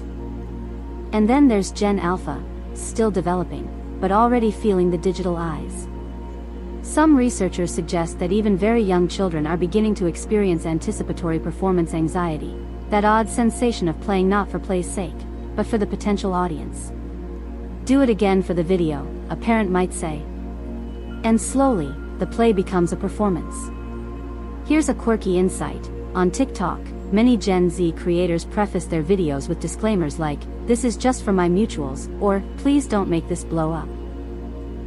And then there's Gen Alpha, still developing, but already feeling the digital eyes. Some researchers suggest that even very young children are beginning to experience anticipatory performance anxiety, that odd sensation of playing not for play's sake, but for the potential audience. Do it again for the video, a parent might say. And slowly, the play becomes a performance. Here's a quirky insight. On TikTok, many Gen Z creators preface their videos with disclaimers like, "This is just for my mutuals," or, "Please don't make this blow up."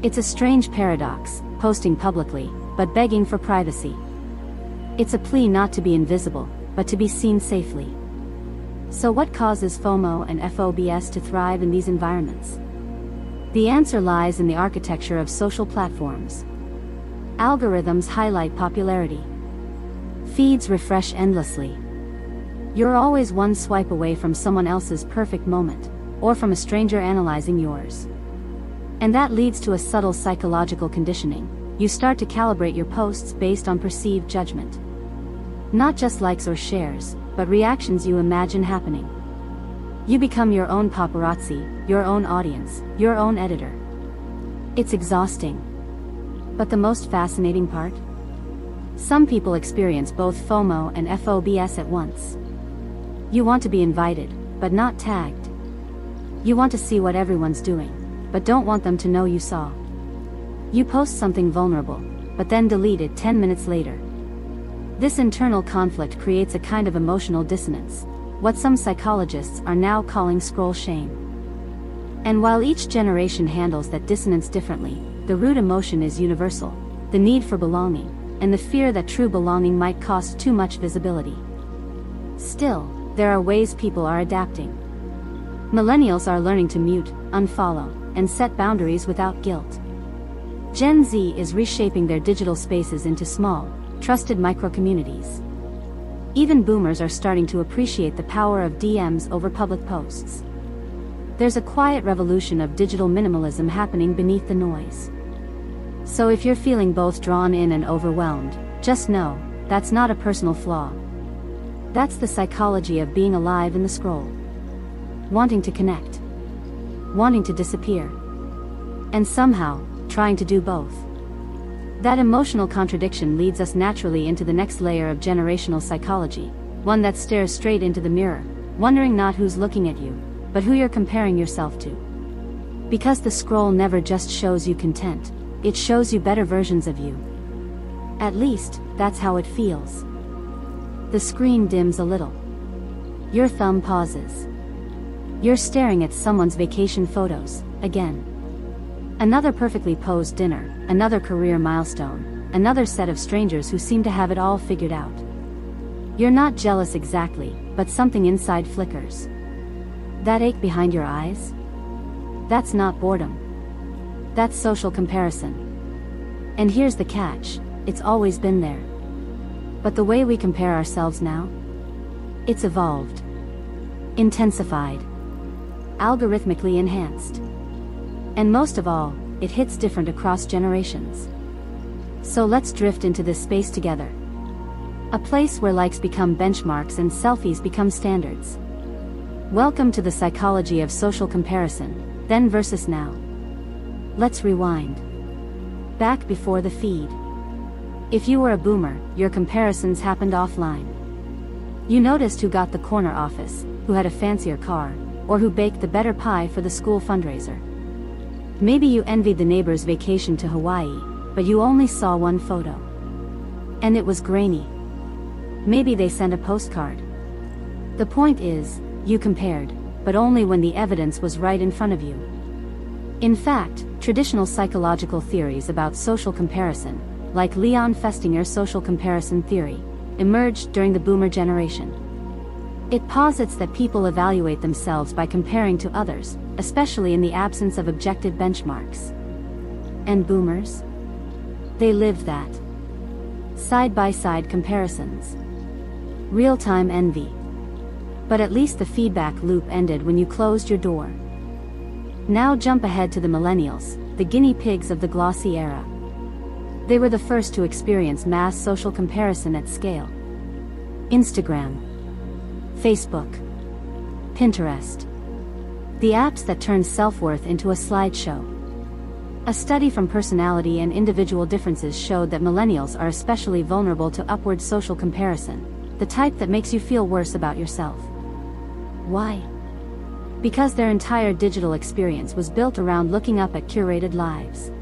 It's a strange paradox, posting publicly, but begging for privacy. It's a plea not to be invisible, but to be seen safely. So what causes FOMO and FOBS to thrive in these environments? The answer lies in the architecture of social platforms. Algorithms highlight popularity. Feeds refresh endlessly. You're always one swipe away from someone else's perfect moment, or from a stranger analyzing yours. And that leads to a subtle psychological conditioning. You start to calibrate your posts based on perceived judgment. Not just likes or shares, but reactions you imagine happening. You become your own paparazzi, your own audience, your own editor. It's exhausting. But the most fascinating part? Some people experience both FOMO and FOBS at once. You want to be invited, but not tagged. You want to see what everyone's doing, but don't want them to know you saw. You post something vulnerable, but then delete it 10 minutes later. This internal conflict creates a kind of emotional dissonance, what some psychologists are now calling scroll shame. And while each generation handles that dissonance differently, the root emotion is universal: the need for belonging, and the fear that true belonging might cost too much visibility. Still, there are ways people are adapting. Millennials are learning to mute, unfollow, and set boundaries without guilt. Gen Z is reshaping their digital spaces into small, trusted micro-communities. Even boomers are starting to appreciate the power of DMs over public posts. There's a quiet revolution of digital minimalism happening beneath the noise. So if you're feeling both drawn in and overwhelmed, just know, that's not a personal flaw. That's the psychology of being alive in the scroll. Wanting to connect. Wanting to disappear. And somehow, trying to do both. That emotional contradiction leads us naturally into the next layer of generational psychology, one that stares straight into the mirror, wondering not who's looking at you, but who you're comparing yourself to. Because the scroll never just shows you content, it shows you better versions of you. At least, that's how it feels. The screen dims a little. Your thumb pauses. You're staring at someone's vacation photos, again. Another perfectly posed dinner, another career milestone, another set of strangers who seem to have it all figured out. You're not jealous exactly, but something inside flickers. That ache behind your eyes? That's not boredom. That's social comparison. And here's the catch, it's always been there. But the way we compare ourselves now? It's evolved. Intensified. Algorithmically enhanced. And most of all, it hits different across generations. So let's drift into this space together. A place where likes become benchmarks and selfies become standards. Welcome to the psychology of social comparison, then versus now. Let's rewind. Back before the feed. If you were a boomer, your comparisons happened offline. You noticed who got the corner office, who had a fancier car, or who baked the better pie for the school fundraiser. Maybe you envied the neighbor's vacation to Hawaii, but you only saw one photo. And it was grainy. Maybe they sent a postcard. The point is, you compared, but only when the evidence was right in front of you. In fact, traditional psychological theories about social comparison, like Leon Festinger's social comparison theory, emerged during the boomer generation. It posits that people evaluate themselves by comparing to others, especially in the absence of objective benchmarks. And boomers? They lived that. Side-by-side comparisons. Real-time envy. But at least the feedback loop ended when you closed your door. Now jump ahead to the millennials, the guinea pigs of the glossy era. They were the first to experience mass social comparison at scale. Instagram. Facebook. Pinterest. The apps that turn self-worth into a slideshow. A study from Personality and Individual Differences showed that millennials are especially vulnerable to upward social comparison, the type that makes you feel worse about yourself. Why? Because their entire digital experience was built around looking up at curated lives.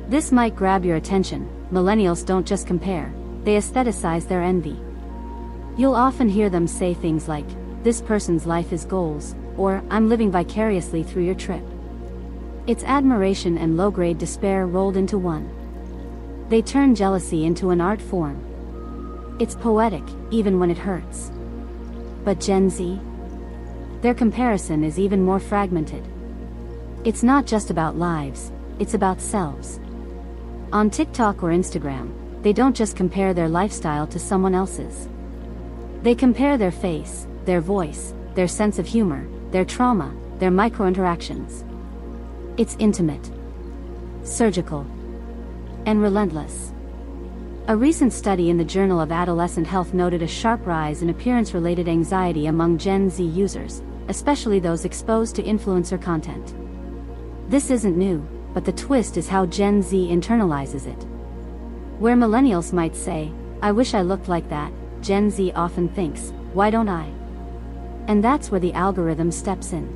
This might grab your attention. Millennials don't just compare, they aestheticize their envy. You'll often hear them say things like, "This person's life is goals," or "I'm living vicariously through your trip." It's admiration and low-grade despair rolled into one. They turn jealousy into an art form. It's poetic, even when it hurts. But Gen Z? Their comparison is even more fragmented. It's not just about lives, it's about selves. On TikTok or Instagram, they don't just compare their lifestyle to someone else's. They compare their face, their voice, their sense of humor, their trauma, their micro-interactions. It's intimate, surgical, and relentless. A recent study in the Journal of Adolescent Health noted a sharp rise in appearance-related anxiety among Gen Z users, especially those exposed to influencer content. This isn't new, but the twist is how Gen Z internalizes it. Where millennials might say, "I wish I looked like that," Gen Z often thinks, "Why don't I?" And that's where the algorithm steps in.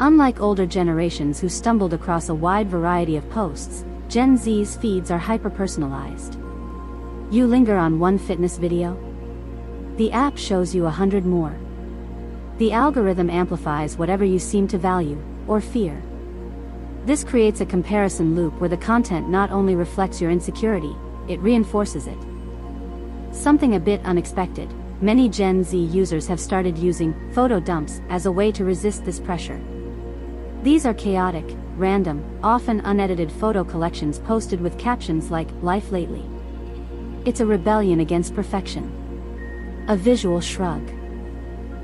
Unlike older generations who stumbled across a wide variety of posts, Gen Z's feeds are hyper-personalized. You linger on one fitness video? The app shows you 100 more. The algorithm amplifies whatever you seem to value, or fear. This creates a comparison loop where the content not only reflects your insecurity, it reinforces it. Something a bit unexpected, many Gen Z users have started using photo dumps as a way to resist this pressure. These are chaotic, random, often unedited photo collections posted with captions like, "Life lately." It's a rebellion against perfection. A visual shrug.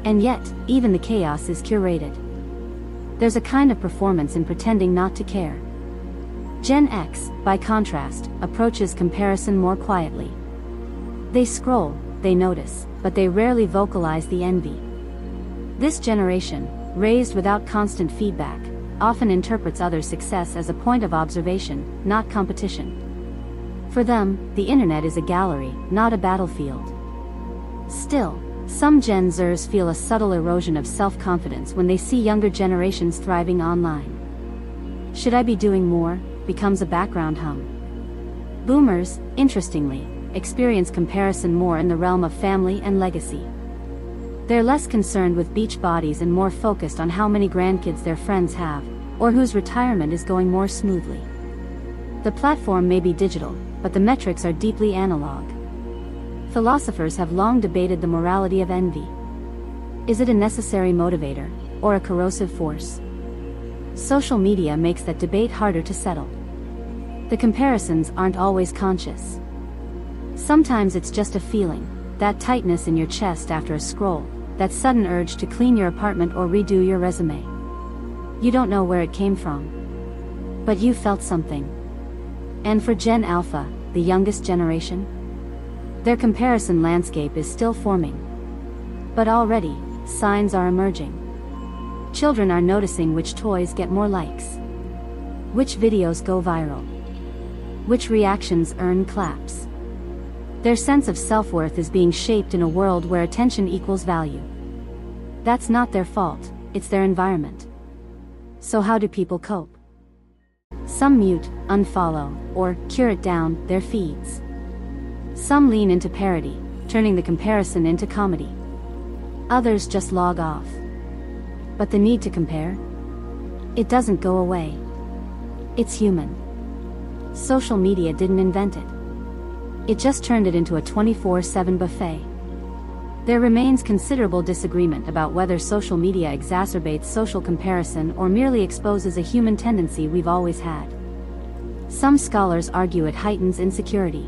And yet, even the chaos is curated. There's a kind of performance in pretending not to care. Gen X, by contrast, approaches comparison more quietly. They scroll, they notice, but they rarely vocalize the envy. This generation, raised without constant feedback, often interprets others' success as a point of observation, not competition. For them, the internet is a gallery, not a battlefield. Still, some Gen Zers feel a subtle erosion of self-confidence when they see younger generations thriving online. "Should I be doing more?" becomes a background hum. Boomers, interestingly, experience comparison more in the realm of family and legacy. They're less concerned with beach bodies and more focused on how many grandkids their friends have, or whose retirement is going more smoothly. The platform may be digital, but the metrics are deeply analog. Philosophers have long debated the morality of envy. Is it a necessary motivator, or a corrosive force? Social media makes that debate harder to settle. The comparisons aren't always conscious. Sometimes it's just a feeling, that tightness in your chest after a scroll, that sudden urge to clean your apartment or redo your resume. You don't know where it came from. But you felt something. And for Gen Alpha, the youngest generation, their comparison landscape is still forming. But already, signs are emerging. Children are noticing which toys get more likes, which videos go viral, which reactions earn claps. Their sense of self-worth is being shaped in a world where attention equals value. That's not their fault, it's their environment. So how do people cope? Some mute, unfollow, or curate down their feeds. Some lean into parody, turning the comparison into comedy. Others just log off. But the need to compare? It doesn't go away. It's human. Social media didn't invent it. It just turned it into a 24/7 buffet. There remains considerable disagreement about whether social media exacerbates social comparison or merely exposes a human tendency we've always had. Some scholars argue it heightens insecurity.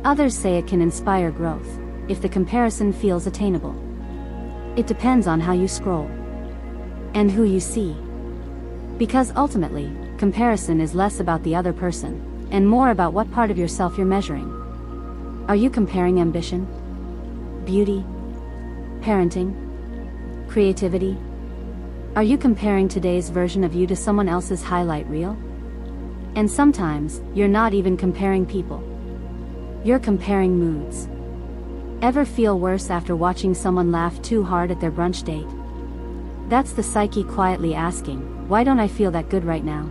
Others say it can inspire growth, if the comparison feels attainable. It depends on how you scroll. And who you see. Because ultimately, comparison is less about the other person, and more about what part of yourself you're measuring. Are you comparing ambition? Beauty? Parenting? Creativity? Are you comparing today's version of you to someone else's highlight reel? And sometimes, you're not even comparing people. You're comparing moods. Ever feel worse after watching someone laugh too hard at their brunch date? That's the psyche quietly asking, why don't I feel that good right now?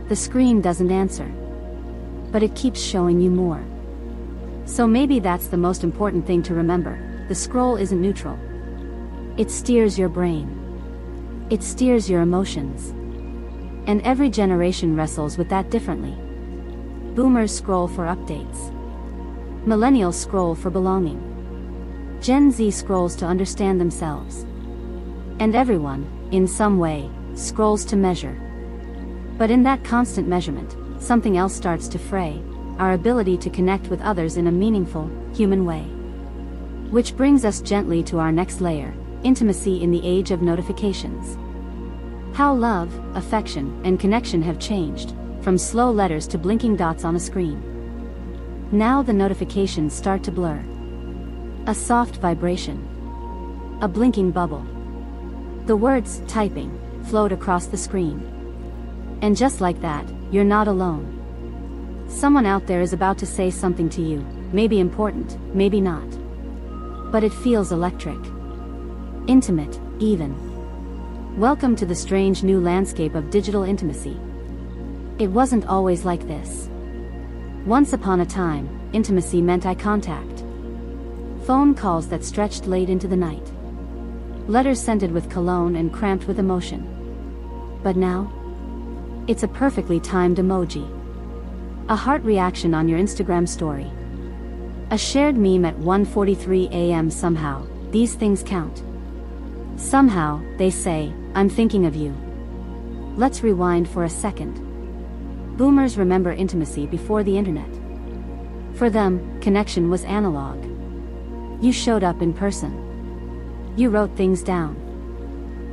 The screen doesn't answer. But it keeps showing you more. So maybe that's the most important thing to remember: the scroll isn't neutral. It steers your brain. It steers your emotions. And every generation wrestles with that differently. Boomers scroll for updates. Millennials scroll for belonging. Gen Z scrolls to understand themselves. And everyone, in some way, scrolls to measure. But in that constant measurement, something else starts to fray: our ability to connect with others in a meaningful, human way. Which brings us gently to our next layer: intimacy in the age of notifications. How love, affection, and connection have changed, from slow letters to blinking dots on a screen. Now the notifications start to blur. A soft vibration. A blinking bubble. The words, typing, float across the screen. And just like that, you're not alone. Someone out there is about to say something to you, maybe important, maybe not. But it feels electric. Intimate, even. Welcome to the strange new landscape of digital intimacy. It wasn't always like this. Once upon a time, intimacy meant eye contact. Phone calls that stretched late into the night. Letters scented with cologne and cramped with emotion. But now? It's a perfectly timed emoji. A heart reaction on your Instagram story. A shared meme at 1:43 a.m. Somehow, these things count. Somehow, they say, I'm thinking of you. Let's rewind for a second. Boomers remember intimacy before the internet. For them, connection was analog. You showed up in person. You wrote things down.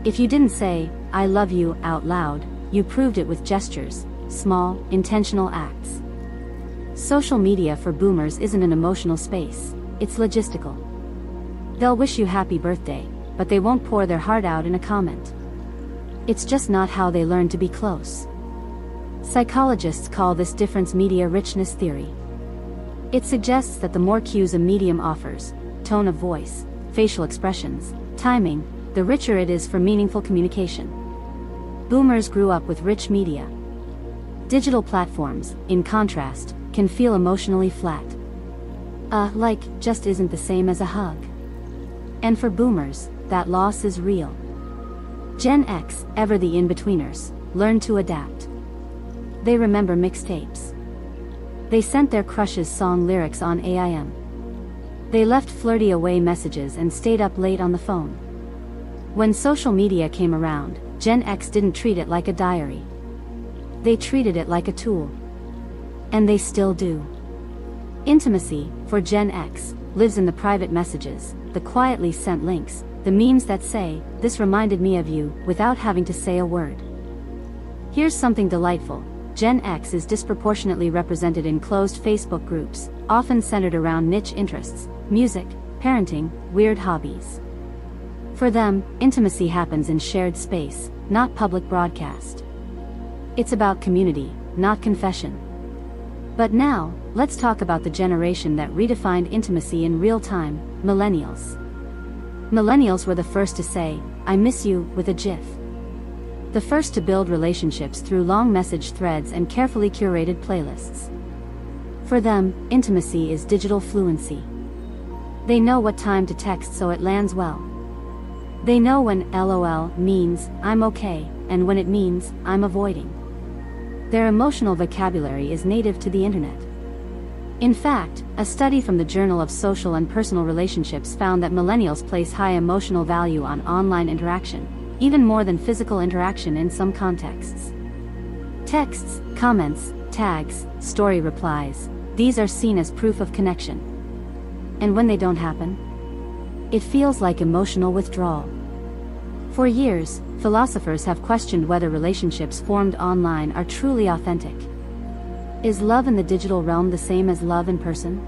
If you didn't say, I love you, out loud, you proved it with gestures, small, intentional acts. Social media for boomers isn't an emotional space, it's logistical. They'll wish you happy birthday, but they won't pour their heart out in a comment. It's just not how they learn to be close. Psychologists call this difference media richness theory. It suggests that the more cues a medium offers, tone of voice, facial expressions, timing, the richer it is for meaningful communication. Boomers grew up with rich media. Digital platforms, in contrast, can feel emotionally flat. Like, just isn't the same as a hug. And for boomers, that loss is real. Gen X, ever the in-betweeners, learned to adapt. They remember mixtapes. They sent their crushes song lyrics on AIM. They left flirty away messages and stayed up late on the phone. When social media came around, Gen X didn't treat it like a diary. They treated it like a tool. And they still do. Intimacy, for Gen X, lives in the private messages, the quietly sent links, the memes that say, this reminded me of you, without having to say a word. Here's something delightful. Gen X is disproportionately represented in closed Facebook groups, often centered around niche interests, music, parenting, weird hobbies. For them, intimacy happens in shared space, not public broadcast. It's about community, not confession. But now, let's talk about the generation that redefined intimacy in real time, Millennials. Millennials were the first to say, I miss you, with a GIF. The first to build relationships through long message threads and carefully curated playlists. For them, intimacy is digital fluency. They know what time to text so it lands well. They know when LOL means, I'm okay, and when it means, I'm avoiding. Their emotional vocabulary is native to the internet. In fact, a study from the Journal of Social and Personal Relationships found that millennials place high emotional value on online interaction, even more than physical interaction in some contexts. Texts, comments, tags, story replies, these are seen as proof of connection. And when they don't happen, it feels like emotional withdrawal. For years, philosophers have questioned whether relationships formed online are truly authentic. Is love in the digital realm the same as love in person?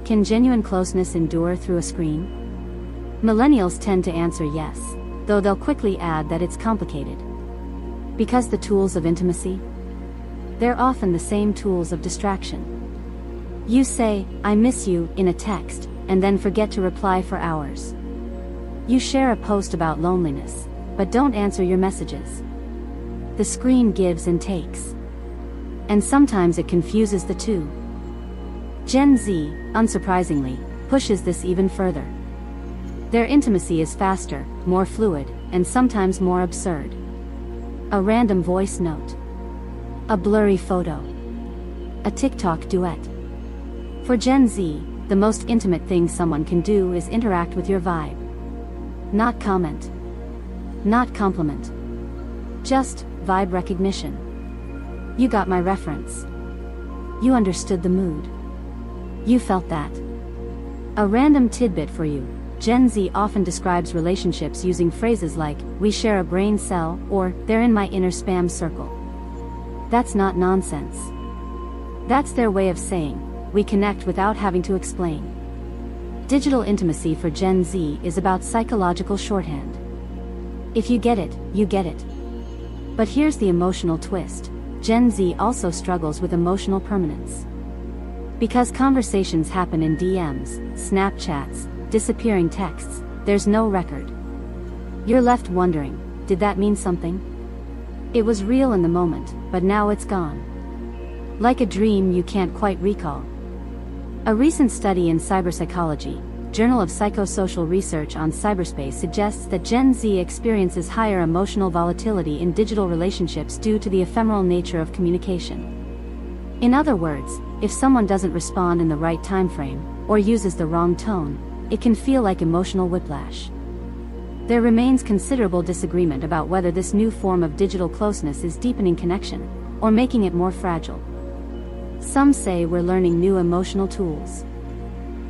Can genuine closeness endure through a screen? Millennials tend to answer yes, though they'll quickly add that it's complicated. Because the tools of intimacy? They're often the same tools of distraction. You say, "I miss you," in a text, and then forget to reply for hours. You share a post about loneliness, but don't answer your messages. The screen gives and takes. And sometimes it confuses the two. Gen Z, unsurprisingly, pushes this even further. Their intimacy is faster, more fluid, and sometimes more absurd. A random voice note. A blurry photo. A TikTok duet. For Gen Z, the most intimate thing someone can do is interact with your vibe. Not comment. Not compliment. Just vibe recognition. You got my reference. You understood the mood. You felt that. A random tidbit for you. Gen Z often describes relationships using phrases like, "we share a brain cell," or "they're in my inner spam circle." That's not nonsense. That's their way of saying, we connect without having to explain. Digital intimacy for Gen Z is about psychological shorthand. If you get it, you get it. But here's the emotional twist. Gen Z also struggles with emotional permanence. Because conversations happen in DMs, Snapchats, disappearing texts, there's no record. You're left wondering, did that mean something? It was real in the moment, but now it's gone. Like a dream you can't quite recall. A recent study in Cyberpsychology, Journal of Psychosocial Research on Cyberspace suggests that Gen Z experiences higher emotional volatility in digital relationships due to the ephemeral nature of communication. In other words, if someone doesn't respond in the right time frame, or uses the wrong tone, it can feel like emotional whiplash. There remains considerable disagreement about whether this new form of digital closeness is deepening connection, or making it more fragile. Some say we're learning new emotional tools.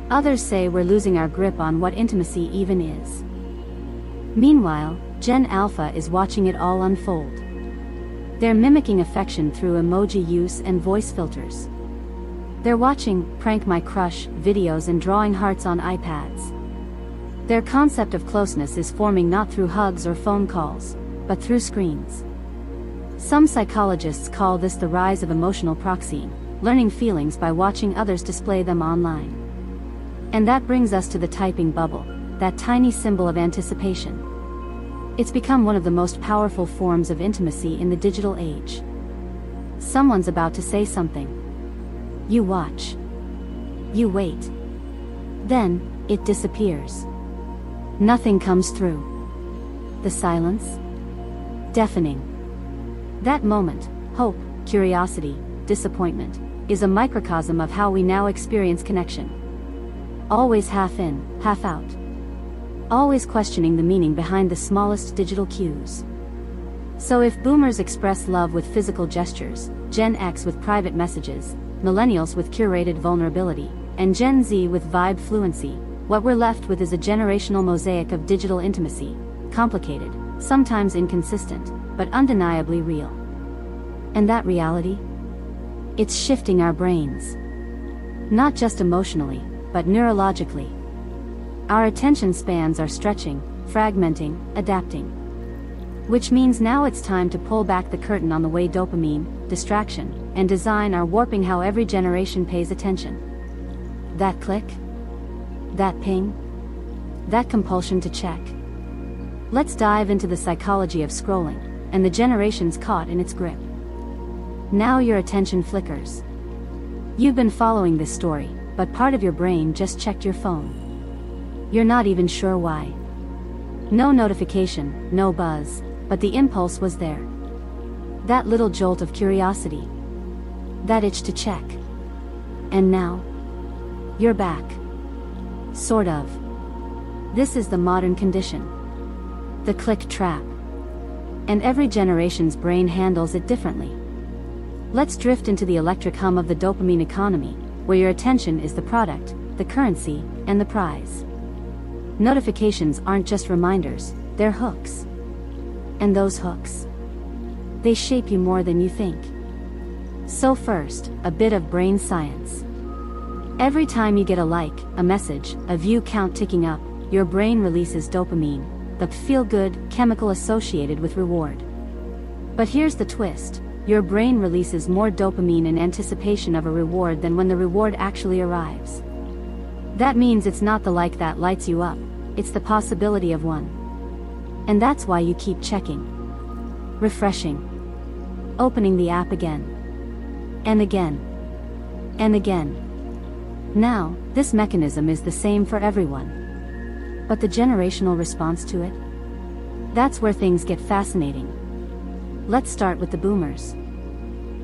Others say we're losing our grip on what intimacy even is. Meanwhile, Gen Alpha is watching it all unfold. They're mimicking affection through emoji use and voice filters. They're watching "prank my crush" videos and drawing hearts on iPads. Their concept of closeness is forming not through hugs or phone calls, but through screens. Some psychologists call this the rise of emotional proxying, learning feelings by watching others display them online. And that brings us to the typing bubble, that tiny symbol of anticipation. It's become one of the most powerful forms of intimacy in the digital age. Someone's about to say something. You watch. You wait. Then, it disappears. Nothing comes through. The silence? Deafening. That moment, hope, curiosity, disappointment, is a microcosm of how we now experience connection. Always half in, half out. Always questioning the meaning behind the smallest digital cues. So if boomers express love with physical gestures, Gen X with private messages, Millennials with curated vulnerability, and Gen Z with vibe fluency, what we're left with is a generational mosaic of digital intimacy, complicated, sometimes inconsistent, but undeniably real. And that reality? It's shifting our brains. Not just emotionally, but neurologically. Our attention spans are stretching, fragmenting, adapting. Which means now it's time to pull back the curtain on the way dopamine, distraction, and design are warping how every generation pays attention. That click? That ping? That compulsion to check? Let's dive into the psychology of scrolling, and the generations caught in its grip. Now your attention flickers. You've been following this story, but part of your brain just checked your phone. You're not even sure why. No notification, no buzz, but the impulse was there. That little jolt of curiosity. That itch to check. And now, you're back. Sort of. This is the modern condition. The click trap. And every generation's brain handles it differently. Let's drift into the electric hum of the dopamine economy, where your attention is the product, the currency, and the prize. Notifications aren't just reminders, they're hooks. And those hooks, they shape you more than you think. So first, a bit of brain science. Every time you get a like, a message, a view count ticking up, your brain releases dopamine, the feel-good chemical associated with reward. But here's the twist. your brain releases more dopamine in anticipation of a reward than when the reward actually arrives. That means it's not the like that lights you up, it's the possibility of one. And that's why you keep checking, refreshing, opening the app again, and again, and again. Now, this mechanism is the same for everyone. But the generational response to it? That's where things get fascinating. Let's start with the boomers.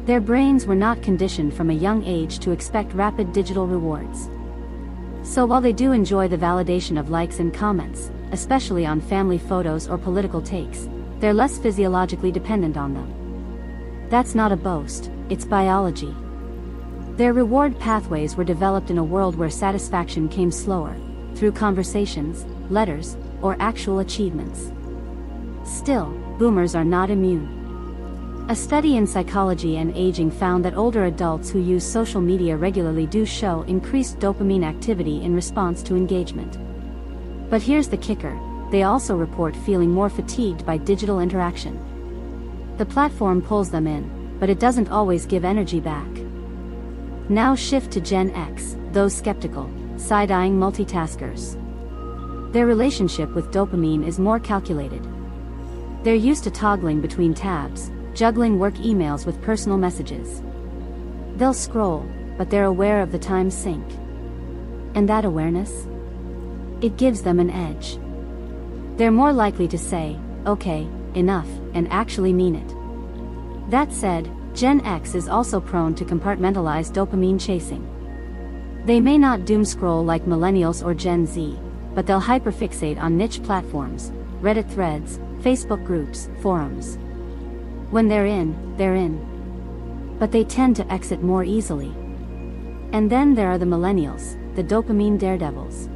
Their brains were not conditioned from a young age to expect rapid digital rewards. So while they do enjoy the validation of likes and comments, especially on family photos or political takes, they're less physiologically dependent on them. That's not a boast, it's biology. Their reward pathways were developed in a world where satisfaction came slower, through conversations, letters, or actual achievements. Still, boomers are not immune. A study in psychology and aging found that older adults who use social media regularly do show increased dopamine activity in response to engagement. But here's the kicker, they also report feeling more fatigued by digital interaction. The platform pulls them in, but it doesn't always give energy back. Now shift to Gen X, those skeptical, side-eyeing multitaskers. Their relationship with dopamine is more calculated. They're used to toggling between tabs, juggling work emails with personal messages. They'll scroll, but they're aware of the time sink. And that awareness? It gives them an edge. They're more likely to say, okay, enough, and actually mean it. That said, Gen X is also prone to compartmentalized dopamine chasing. They may not doom scroll like Millennials or Gen Z, but they'll hyperfixate on niche platforms, Reddit threads, Facebook groups, forums. When they're in, they're in. But they tend to exit more easily. And then there are the Millennials, the dopamine daredevils.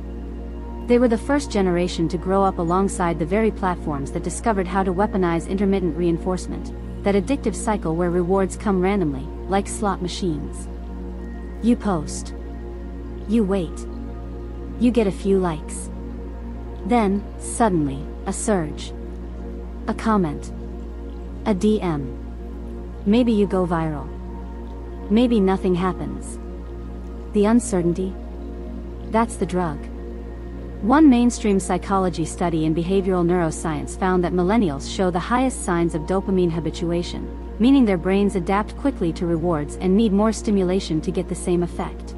They were the first generation to grow up alongside the very platforms that discovered how to weaponize intermittent reinforcement, that addictive cycle where rewards come randomly, like slot machines. You post. You wait. You get a few likes. Then, suddenly, a surge. A comment. A DM. Maybe you go viral. Maybe nothing happens. The uncertainty? That's the drug. One mainstream psychology study in behavioral neuroscience found that millennials show the highest signs of dopamine habituation, meaning their brains adapt quickly to rewards and need more stimulation to get the same effect.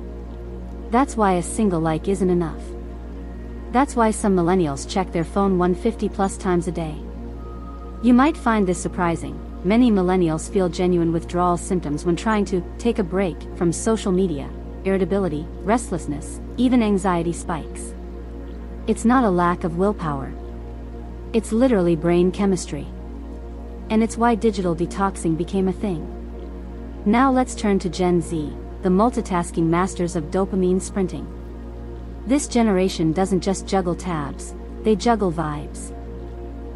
That's why a single like isn't enough. That's why some millennials check their phone 150 plus times a day. You might find this surprising. Many millennials feel genuine withdrawal symptoms when trying to take a break from social media, irritability, restlessness, even anxiety spikes. It's not a lack of willpower. It's literally brain chemistry. And it's why digital detoxing became a thing. Now let's turn to Gen Z, the multitasking masters of dopamine sprinting. This generation doesn't just juggle tabs, they juggle vibes.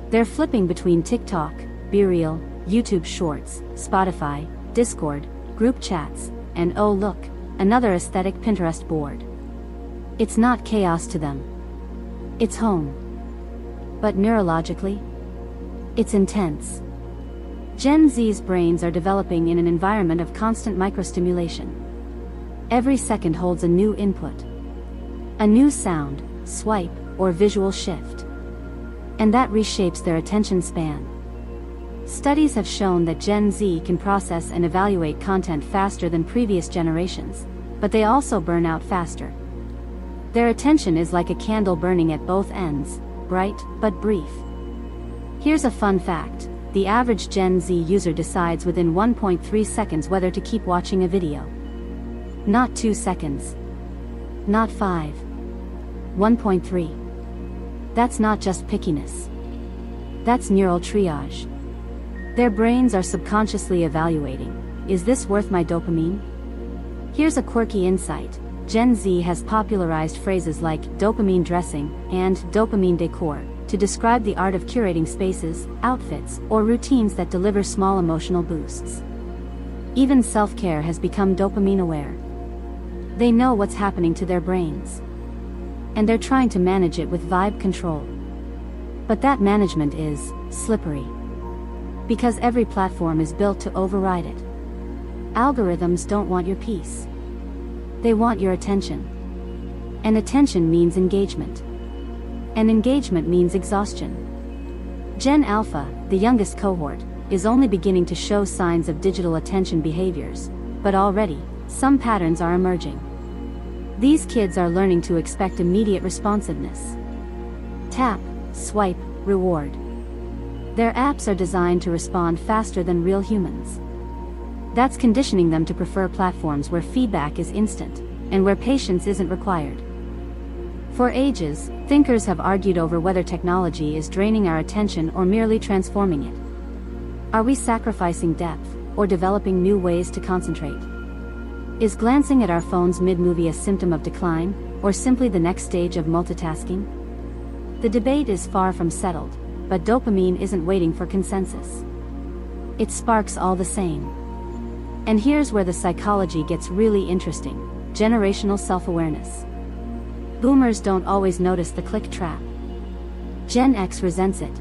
They're flipping between TikTok, BeReal, YouTube Shorts, Spotify, Discord, group chats, and oh look, another aesthetic Pinterest board. It's not chaos to them. It's home. But neurologically, it's intense. Gen Z's brains are developing in an environment of constant microstimulation. Every second holds a new input. A new sound, swipe, or visual shift. And that reshapes their attention span. Studies have shown that Gen Z can process and evaluate content faster than previous generations, but they also burn out faster. Their attention is like a candle burning at both ends, bright but brief. Here's a fun fact. The average Gen Z user decides within 1.3 seconds whether to keep watching a video. Not 2 seconds. Not 5. 1.3. That's not just pickiness. That's neural triage. Their brains are subconsciously evaluating, is this worth my dopamine? Here's a quirky insight. Gen Z has popularized phrases like dopamine dressing and dopamine decor to describe the art of curating spaces, outfits, or routines that deliver small emotional boosts. Even self-care has become dopamine aware. They know what's happening to their brains. And they're trying to manage it with vibe control. But that management is slippery. Because every platform is built to override it. Algorithms don't want your peace. They want your attention. And attention means engagement. And engagement means exhaustion. Gen Alpha, the youngest cohort, is only beginning to show signs of digital attention behaviors, but already, some patterns are emerging. These kids are learning to expect immediate responsiveness. Tap, swipe, reward. Their apps are designed to respond faster than real humans. That's conditioning them to prefer platforms where feedback is instant, and where patience isn't required. For ages, thinkers have argued over whether technology is draining our attention or merely transforming it. Are we sacrificing depth, or developing new ways to concentrate? Is glancing at our phones mid-movie a symptom of decline, or simply the next stage of multitasking? The debate is far from settled, but dopamine isn't waiting for consensus. It sparks all the same. And here's where the psychology gets really interesting: generational self-awareness. Boomers don't always notice the click trap. Gen X resents it.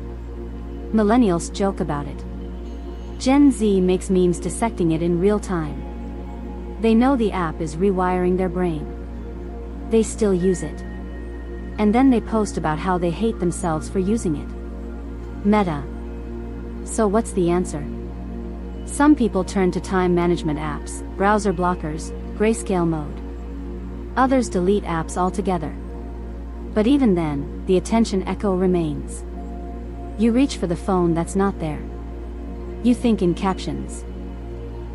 Millennials joke about it. Gen Z makes memes dissecting it in real time. They know the app is rewiring their brain. They still use it. And then they post about how they hate themselves for using it. Meta. So what's the answer? Some people turn to time management apps, browser blockers, grayscale mode. Others delete apps altogether. But even then, the attention echo remains. You reach for the phone that's not there. You think in captions.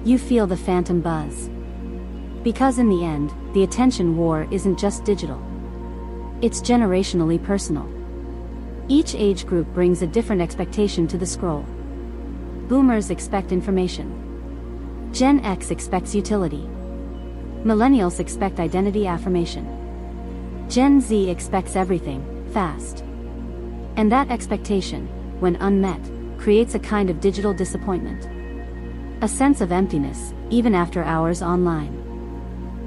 You feel the phantom buzz. Because in the end, the attention war isn't just digital. It's generationally personal. Each age group brings a different expectation to the scroll. Boomers expect information. Gen X expects utility. Millennials expect identity affirmation. Gen Z expects everything, fast. And that expectation, when unmet, creates a kind of digital disappointment. A sense of emptiness, even after hours online.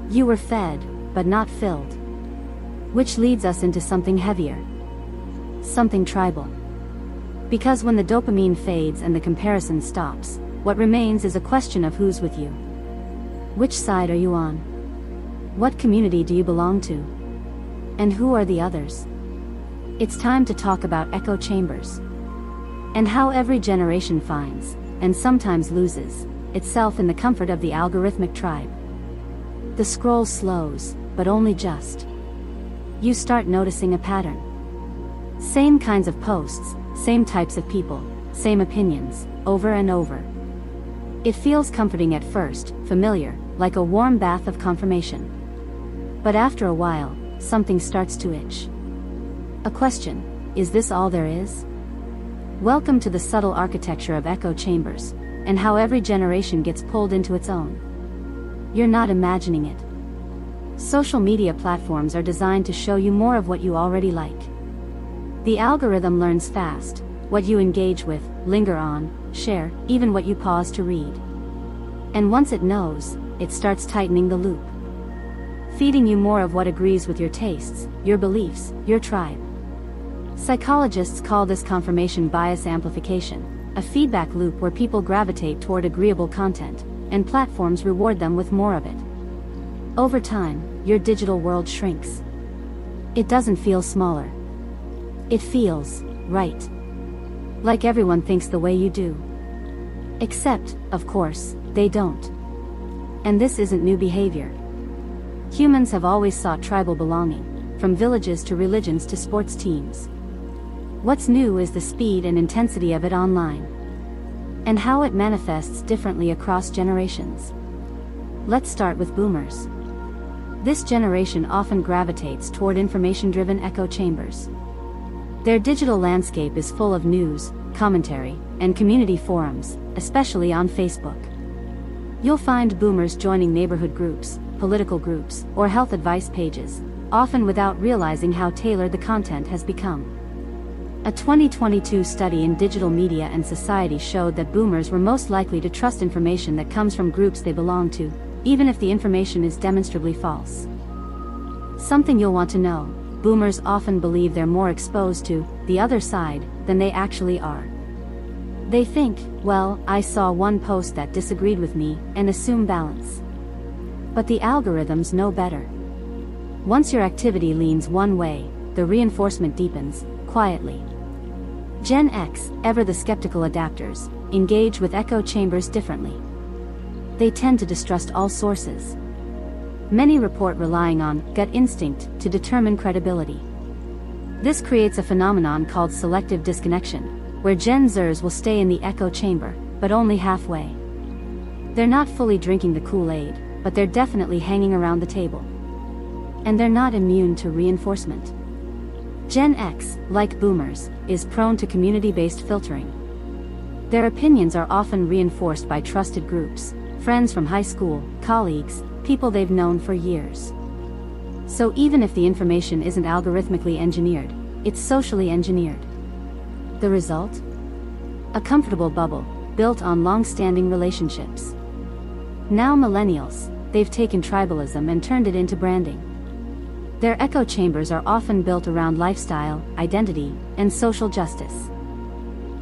You were fed, but not filled. Which leads us into something heavier. Something tribal. Because when the dopamine fades and the comparison stops, what remains is a question of who's with you. Which side are you on? What community do you belong to? And who are the others? It's time to talk about echo chambers. And how every generation finds, and sometimes loses, itself in the comfort of the algorithmic tribe. The scroll slows, but only just. You start noticing a pattern. Same kinds of posts, same types of people, same opinions, over and over. It feels comforting at first, familiar, like a warm bath of confirmation. But after a while, something starts to itch. A question: is this all there is? Welcome to the subtle architecture of echo chambers, and how every generation gets pulled into its own. You're not imagining it. Social media platforms are designed to show you more of what you already like. The algorithm learns fast what you engage with, linger on, share, even what you pause to read. And once it knows, it starts tightening the loop. Feeding you more of what agrees with your tastes, your beliefs, your tribe. Psychologists call this confirmation bias amplification, a feedback loop where people gravitate toward agreeable content, and platforms reward them with more of it. Over time, your digital world shrinks. It doesn't feel smaller. It feels right. Like everyone thinks the way you do. Except, of course, they don't. And this isn't new behavior. Humans have always sought tribal belonging, from villages to religions to sports teams. What's new is the speed and intensity of it online. And how it manifests differently across generations. Let's start with boomers. This generation often gravitates toward information-driven echo chambers. Their digital landscape is full of news, commentary, and community forums, especially on Facebook. You'll find boomers joining neighborhood groups, political groups, or health advice pages, often without realizing how tailored the content has become. A 2022 study in digital media and society showed that boomers were most likely to trust information that comes from groups they belong to, even if the information is demonstrably false. Something you'll want to know: boomers often believe they're more exposed to the other side than they actually are. They think, well, I saw one post that disagreed with me, and assume balance. But the algorithms know better. Once your activity leans one way, the reinforcement deepens, quietly. Gen X, ever the skeptical adapters, engage with echo chambers differently. They tend to distrust all sources. Many report relying on gut instinct to determine credibility. This creates a phenomenon called selective disconnection, where Gen Zers will stay in the echo chamber, but only halfway. They're not fully drinking the Kool-Aid, but they're definitely hanging around the table. And they're not immune to reinforcement. Gen X, like boomers, is prone to community-based filtering. Their opinions are often reinforced by trusted groups, friends from high school, colleagues, people they've known for years. So even if the information isn't algorithmically engineered, it's socially engineered. The result? A comfortable bubble, built on long-standing relationships. Now millennials, they've taken tribalism and turned it into branding. Their echo chambers are often built around lifestyle, identity, and social justice.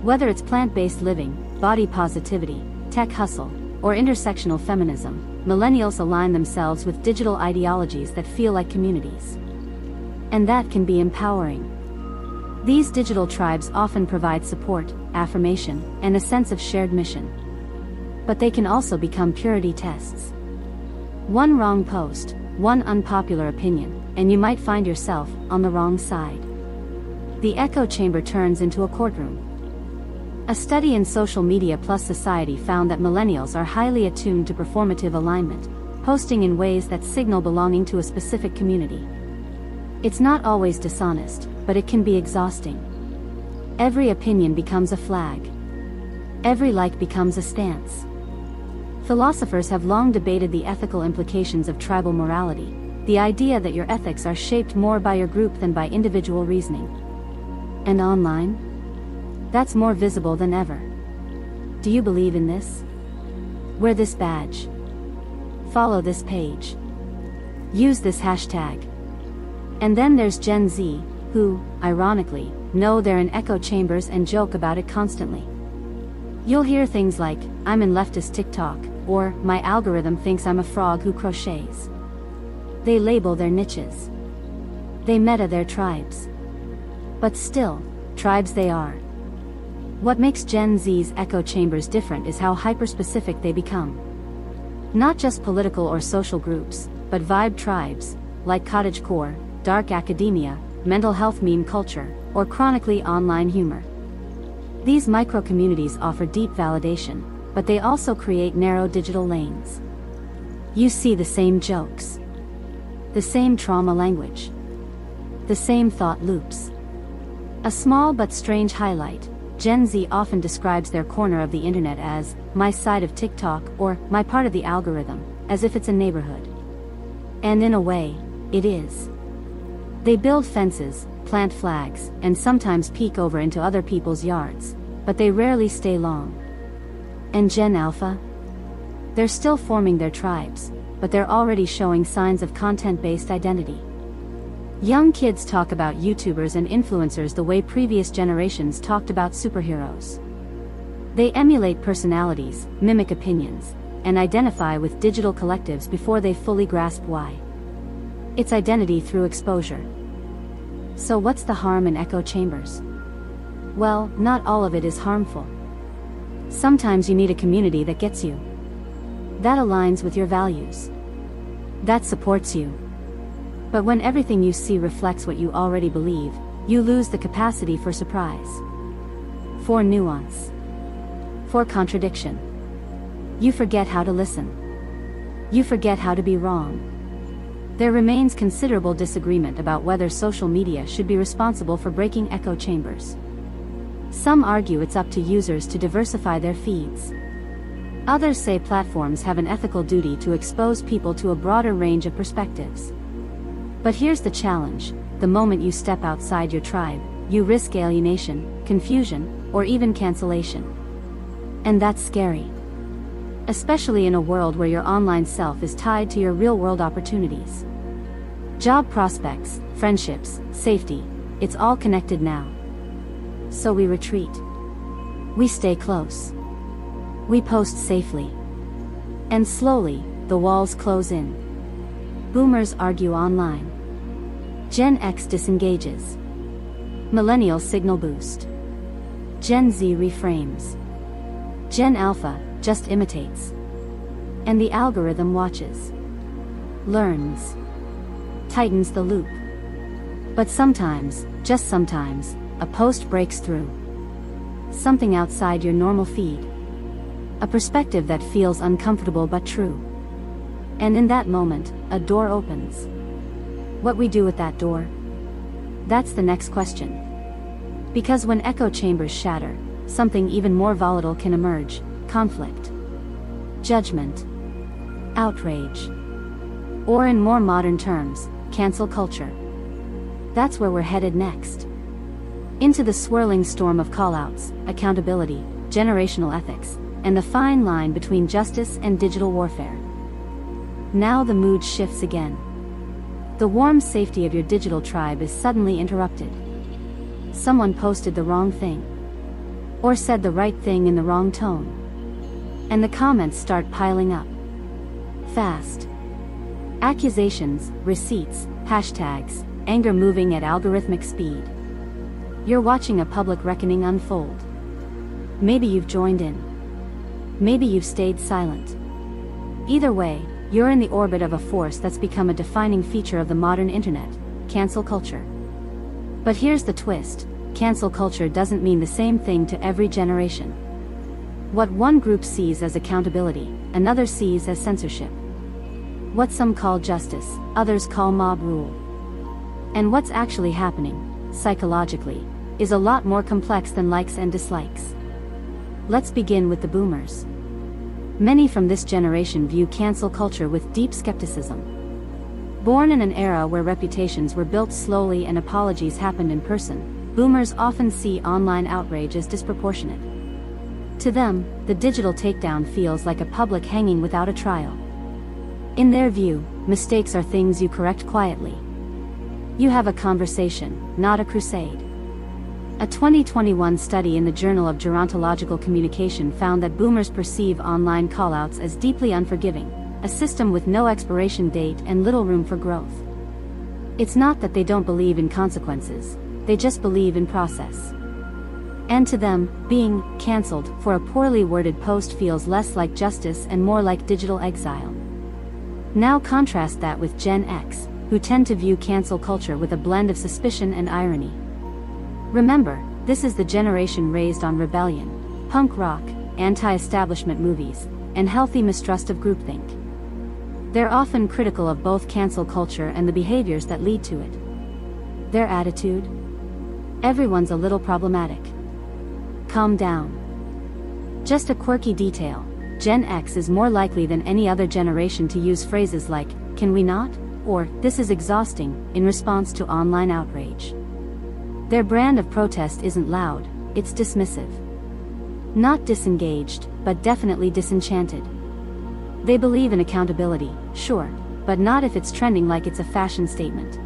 Whether it's plant-based living, body positivity, tech hustle, or intersectional feminism, millennials align themselves with digital ideologies that feel like communities. And that can be empowering. These digital tribes often provide support, affirmation, and a sense of shared mission. But they can also become purity tests. One wrong post, one unpopular opinion, and you might find yourself on the wrong side. The echo chamber turns into a courtroom. A study in Social Media Plus Society found that millennials are highly attuned to performative alignment, posting in ways that signal belonging to a specific community. It's not always dishonest, but it can be exhausting. Every opinion becomes a flag. Every like becomes a stance. Philosophers have long debated the ethical implications of tribal morality, the idea that your ethics are shaped more by your group than by individual reasoning. And online? That's more visible than ever. Do you believe in this? Wear this badge. Follow this page. Use this hashtag. And then there's Gen Z, who, ironically, know they're in echo chambers and joke about it constantly. You'll hear things like, I'm in leftist TikTok, or, my algorithm thinks I'm a frog who crochets. They label their niches. They meta their tribes. But still, tribes they are. What makes Gen Z's echo chambers different is how hyper-specific they become. Not just political or social groups, but vibe tribes, like cottagecore, dark academia, mental health meme culture, or chronically online humor. These micro-communities offer deep validation, but they also create narrow digital lanes. You see the same jokes. The same trauma language. The same thought loops. A small but strange highlight, Gen Z often describes their corner of the internet as, my side of TikTok, or, my part of the algorithm, as if it's a neighborhood. And in a way, it is. They build fences, plant flags, and sometimes peek over into other people's yards, but they rarely stay long. And Gen Alpha? They're still forming their tribes, but they're already showing signs of content-based identity. Young kids talk about YouTubers and influencers the way previous generations talked about superheroes. They emulate personalities, mimic opinions, and identify with digital collectives before they fully grasp why. It's identity through exposure. So what's the harm in echo chambers? Well, not all of it is harmful. Sometimes you need a community that gets you. That aligns with your values. That supports you. But when everything you see reflects what you already believe, you lose the capacity for surprise. For nuance. For contradiction. You forget how to listen. You forget how to be wrong. There remains considerable disagreement about whether social media should be responsible for breaking echo chambers. Some argue it's up to users to diversify their feeds. Others say platforms have an ethical duty to expose people to a broader range of perspectives. But here's the challenge: the moment you step outside your tribe, you risk alienation, confusion, or even cancellation. And that's scary. Especially in a world where your online self is tied to your real-world opportunities. Job prospects, friendships, safety, it's all connected now. So we retreat. We stay close. We post safely. And slowly, the walls close in. Boomers argue online. Gen X disengages. Millennials signal boost. Gen Z reframes. Gen Alpha just imitates. And the algorithm watches. Learns. Tightens the loop. But sometimes, just sometimes, a post breaks through. Something outside your normal feed. A perspective that feels uncomfortable but true. And in that moment, a door opens. What we do with that door? That's the next question. Because when echo chambers shatter, something even more volatile can emerge: conflict, judgment, outrage. Or in more modern terms, cancel culture. That's where we're headed next. Into the swirling storm of callouts, accountability, generational ethics, and the fine line between justice and digital warfare. Now the mood shifts again. The warm safety of your digital tribe is suddenly interrupted. Someone posted the wrong thing. Or said the right thing in the wrong tone. And the comments start piling up. Fast. Accusations, receipts, hashtags, anger moving at algorithmic speed. You're watching a public reckoning unfold. Maybe you've joined in. Maybe you've stayed silent. Either way, you're in the orbit of a force that's become a defining feature of the modern internet: cancel culture. But here's the twist: cancel culture doesn't mean the same thing to every generation. What one group sees as accountability, another sees as censorship. What some call justice, others call mob rule. And what's actually happening, psychologically, is a lot more complex than likes and dislikes. Let's begin with the boomers. Many from this generation view cancel culture with deep skepticism. Born in an era where reputations were built slowly and apologies happened in person, boomers often see online outrage as disproportionate. To them, the digital takedown feels like a public hanging without a trial. In their view, mistakes are things you correct quietly. You have a conversation, not a crusade. A 2021 study in the Journal of Gerontological Communication found that boomers perceive online callouts as deeply unforgiving, a system with no expiration date and little room for growth. It's not that they don't believe in consequences, they just believe in process. And to them, being cancelled for a poorly worded post feels less like justice and more like digital exile. Now contrast that with Gen X, who tend to view cancel culture with a blend of suspicion and irony. Remember, this is the generation raised on rebellion, punk rock, anti-establishment movies, and healthy mistrust of groupthink. They're often critical of both cancel culture and the behaviors that lead to it. Their attitude? Everyone's a little problematic. Calm down. Just a quirky detail: Gen X is more likely than any other generation to use phrases like, "Can we not?" or "This is exhausting," in response to online outrage. Their brand of protest isn't loud, it's dismissive. Not disengaged, but definitely disenchanted. They believe in accountability, sure, but not if it's trending like it's a fashion statement.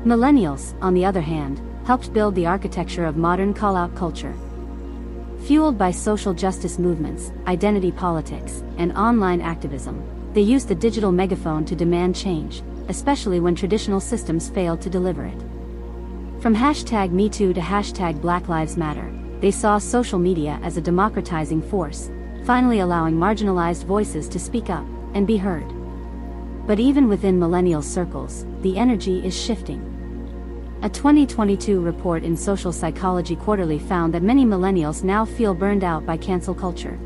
Millennials, on the other hand, helped build the architecture of modern call-out culture. Fueled by social justice movements, identity politics, and online activism, they used the digital megaphone to demand change, especially when traditional systems failed to deliver it. From #MeToo to #BlackLivesMatter, they saw social media as a democratizing force, finally allowing marginalized voices to speak up and be heard. But even within millennial circles, the energy is shifting. A 2022 report in Social Psychology Quarterly found that many millennials now feel burned out by cancel culture.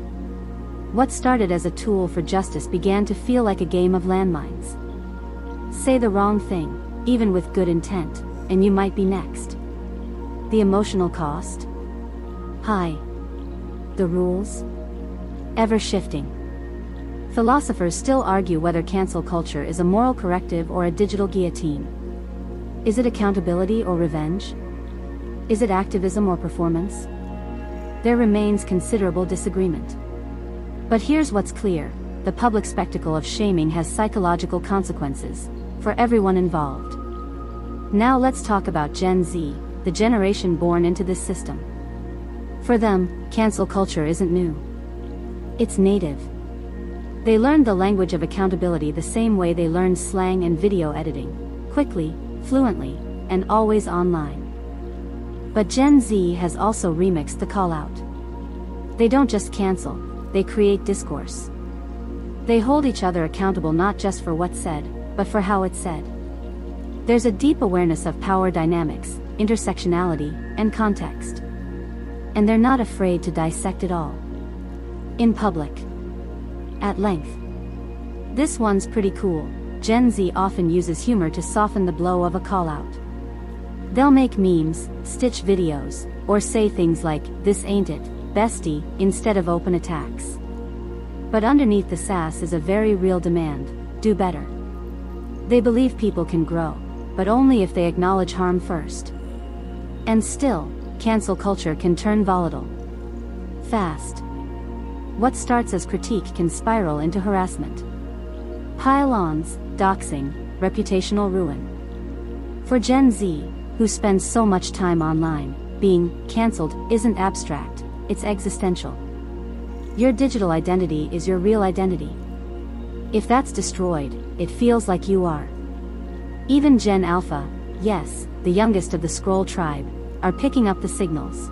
What started as a tool for justice began to feel like a game of landmines. Say the wrong thing, even with good intent, and you might be next. The emotional cost? High. The rules? Ever shifting. Philosophers still argue whether cancel culture is a moral corrective or a digital guillotine. Is it accountability or revenge? Is it activism or performance? There remains considerable disagreement. But here's what's clear: the public spectacle of shaming has psychological consequences for everyone involved. Now let's talk about Gen Z, the generation born into this system. For them, cancel culture isn't new. It's native. They learned the language of accountability the same way they learned slang and video editing, quickly, fluently, and always online. But Gen Z has also remixed the call-out. They don't just cancel, they create discourse. They hold each other accountable not just for what's said, but for how it's said. There's a deep awareness of power dynamics, intersectionality, and context. And they're not afraid to dissect it all. In public. At length. This one's pretty cool. Gen Z often uses humor to soften the blow of a call-out. They'll make memes, stitch videos, or say things like, "This ain't it, bestie," instead of open attacks. But underneath the sass is a very real demand: do better. They believe people can grow, but only if they acknowledge harm first. And still, cancel culture can turn volatile. Fast. What starts as critique can spiral into harassment. Pile-ons, doxing, reputational ruin. For Gen Z, who spends so much time online, being cancelled isn't abstract, it's existential. Your digital identity is your real identity. If that's destroyed, it feels like you are. Even Gen Alpha, yes, the youngest of the Scroll tribe, are picking up the signals.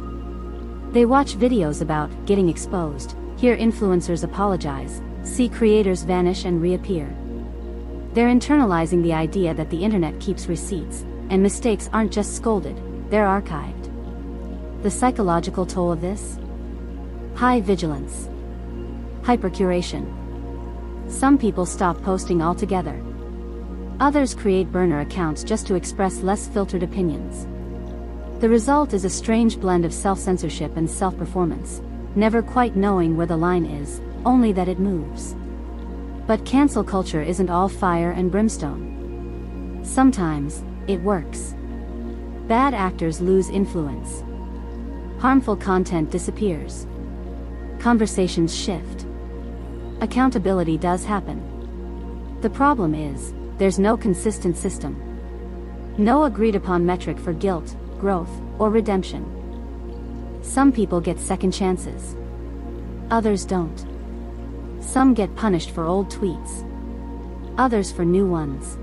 They watch videos about getting exposed, hear influencers apologize, see creators vanish and reappear. They're internalizing the idea that the internet keeps receipts, and mistakes aren't just scolded, they're archived. The psychological toll of this? High vigilance. Hypercuration. Some people stop posting altogether. Others create burner accounts just to express less filtered opinions. The result is a strange blend of self-censorship and self-performance, never quite knowing where the line is, only that it moves. But cancel culture isn't all fire and brimstone. Sometimes, it works. Bad actors lose influence. Harmful content disappears. Conversations shift. Accountability does happen. The problem is, there's no consistent system. No agreed-upon metric for guilt, growth, or redemption. Some people get second chances. Others don't. Some get punished for old tweets. Others for new ones.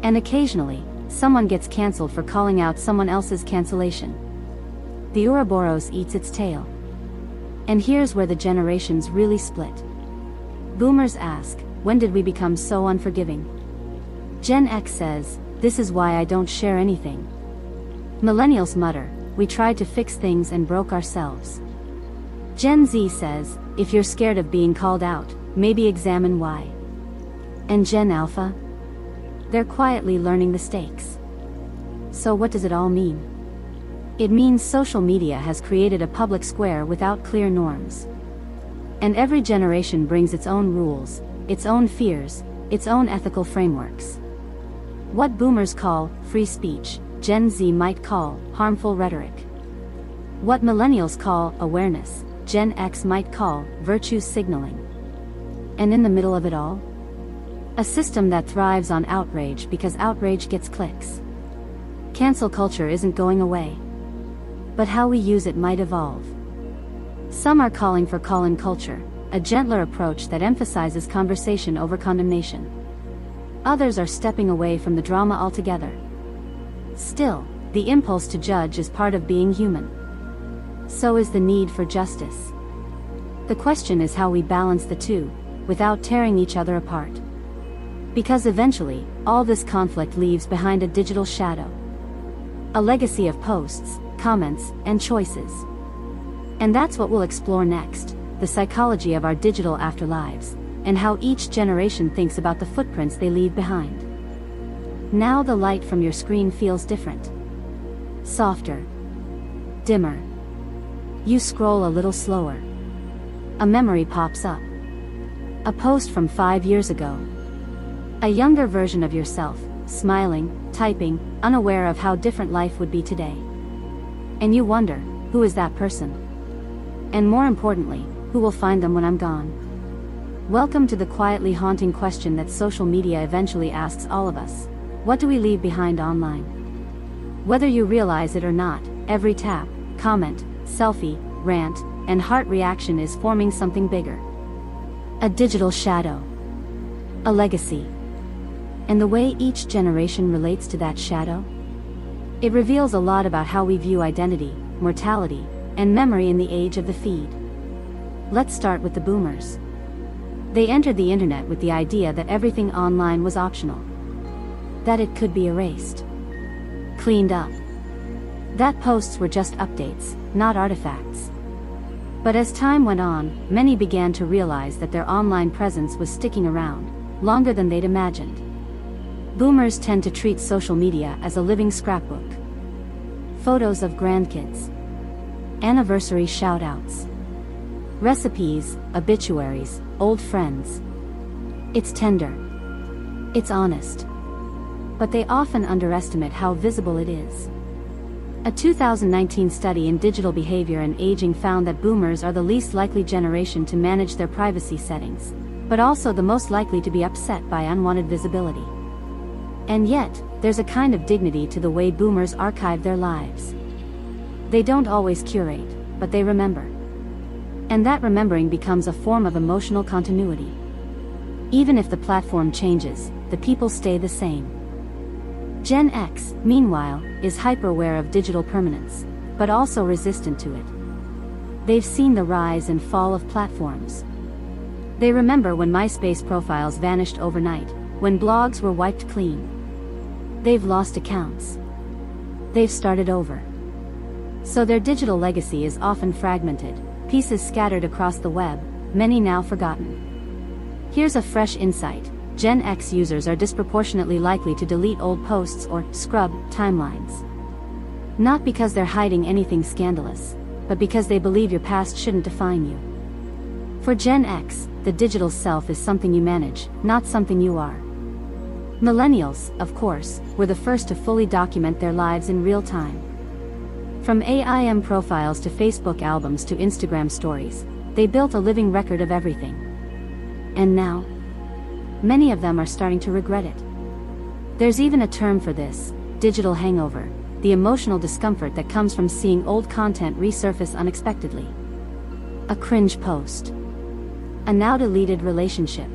And occasionally, someone gets cancelled for calling out someone else's cancellation. The Ouroboros eats its tail. And here's where the generations really split. Boomers ask, when did we become so unforgiving? Gen X says, this is why I don't share anything. Millennials mutter, we tried to fix things and broke ourselves. Gen Z says, if you're scared of being called out, maybe examine why. And Gen Alpha? They're quietly learning the stakes. So what does it all mean? It means social media has created a public square without clear norms. And every generation brings its own rules, its own fears, its own ethical frameworks. What boomers call free speech, Gen Z might call harmful rhetoric. What millennials call awareness, Gen X might call virtue signaling. And in the middle of it all? A system that thrives on outrage because outrage gets clicks. Cancel culture isn't going away. But how we use it might evolve. Some are calling for call-in culture, a gentler approach that emphasizes conversation over condemnation. Others are stepping away from the drama altogether. Still, the impulse to judge is part of being human. So is the need for justice. The question is how we balance the two, without tearing each other apart. Because eventually, all this conflict leaves behind a digital shadow. A legacy of posts, comments, and choices. And that's what we'll explore next, the psychology of our digital afterlives, and how each generation thinks about the footprints they leave behind. Now the light from your screen feels different. Softer. Dimmer. You scroll a little slower. A memory pops up. A post from 5 years ago. A younger version of yourself, smiling, typing, unaware of how different life would be today. And you wonder, who is that person? And more importantly, who will find them when I'm gone? Welcome to the quietly haunting question that social media eventually asks all of us. What do we leave behind online? Whether you realize it or not, every tap, comment, selfie, rant, and heart reaction is forming something bigger. A digital shadow. A legacy. And the way each generation relates to that shadow? It reveals a lot about how we view identity, mortality, and memory in the age of the feed. Let's start with the boomers. They entered the internet with the idea that everything online was optional. That it could be erased. Cleaned up. That posts were just updates, not artifacts. But as time went on, many began to realize that their online presence was sticking around, longer than they'd imagined. Boomers tend to treat social media as a living scrapbook. Photos of grandkids. Anniversary shoutouts. Recipes, obituaries, old friends. It's tender. It's honest. But they often underestimate how visible it is. A 2019 study in digital behavior and aging found that boomers are the least likely generation to manage their privacy settings, but also the most likely to be upset by unwanted visibility. And yet, there's a kind of dignity to the way boomers archive their lives. They don't always curate, but they remember. And that remembering becomes a form of emotional continuity. Even if the platform changes, the people stay the same. Gen X, meanwhile, is hyper-aware of digital permanence, but also resistant to it. They've seen the rise and fall of platforms. They remember when MySpace profiles vanished overnight, when blogs were wiped clean. They've lost accounts. They've started over. So their digital legacy is often fragmented, pieces scattered across the web, many now forgotten. Here's a fresh insight. Gen X users are disproportionately likely to delete old posts or scrub timelines. Not because they're hiding anything scandalous, but because they believe your past shouldn't define you. For Gen X, the digital self is something you manage, not something you are. Millennials, of course, were the first to fully document their lives in real time. From AIM profiles to Facebook albums to Instagram stories, they built a living record of everything. And now, many of them are starting to regret it. There's even a term for this, digital hangover, the emotional discomfort that comes from seeing old content resurface unexpectedly. A cringe post. A now deleted relationship.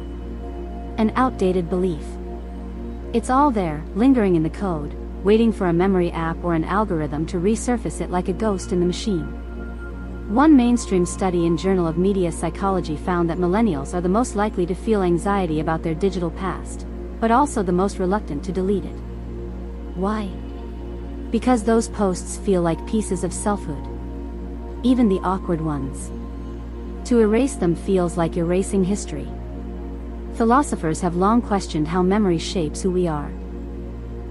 An outdated belief. It's all there, lingering in the code, waiting for a memory app or an algorithm to resurface it like a ghost in the machine. One mainstream study in Journal of Media Psychology found that millennials are the most likely to feel anxiety about their digital past, but also the most reluctant to delete it. Why? Because those posts feel like pieces of selfhood. Even the awkward ones. To erase them feels like erasing history. Philosophers have long questioned how memory shapes who we are.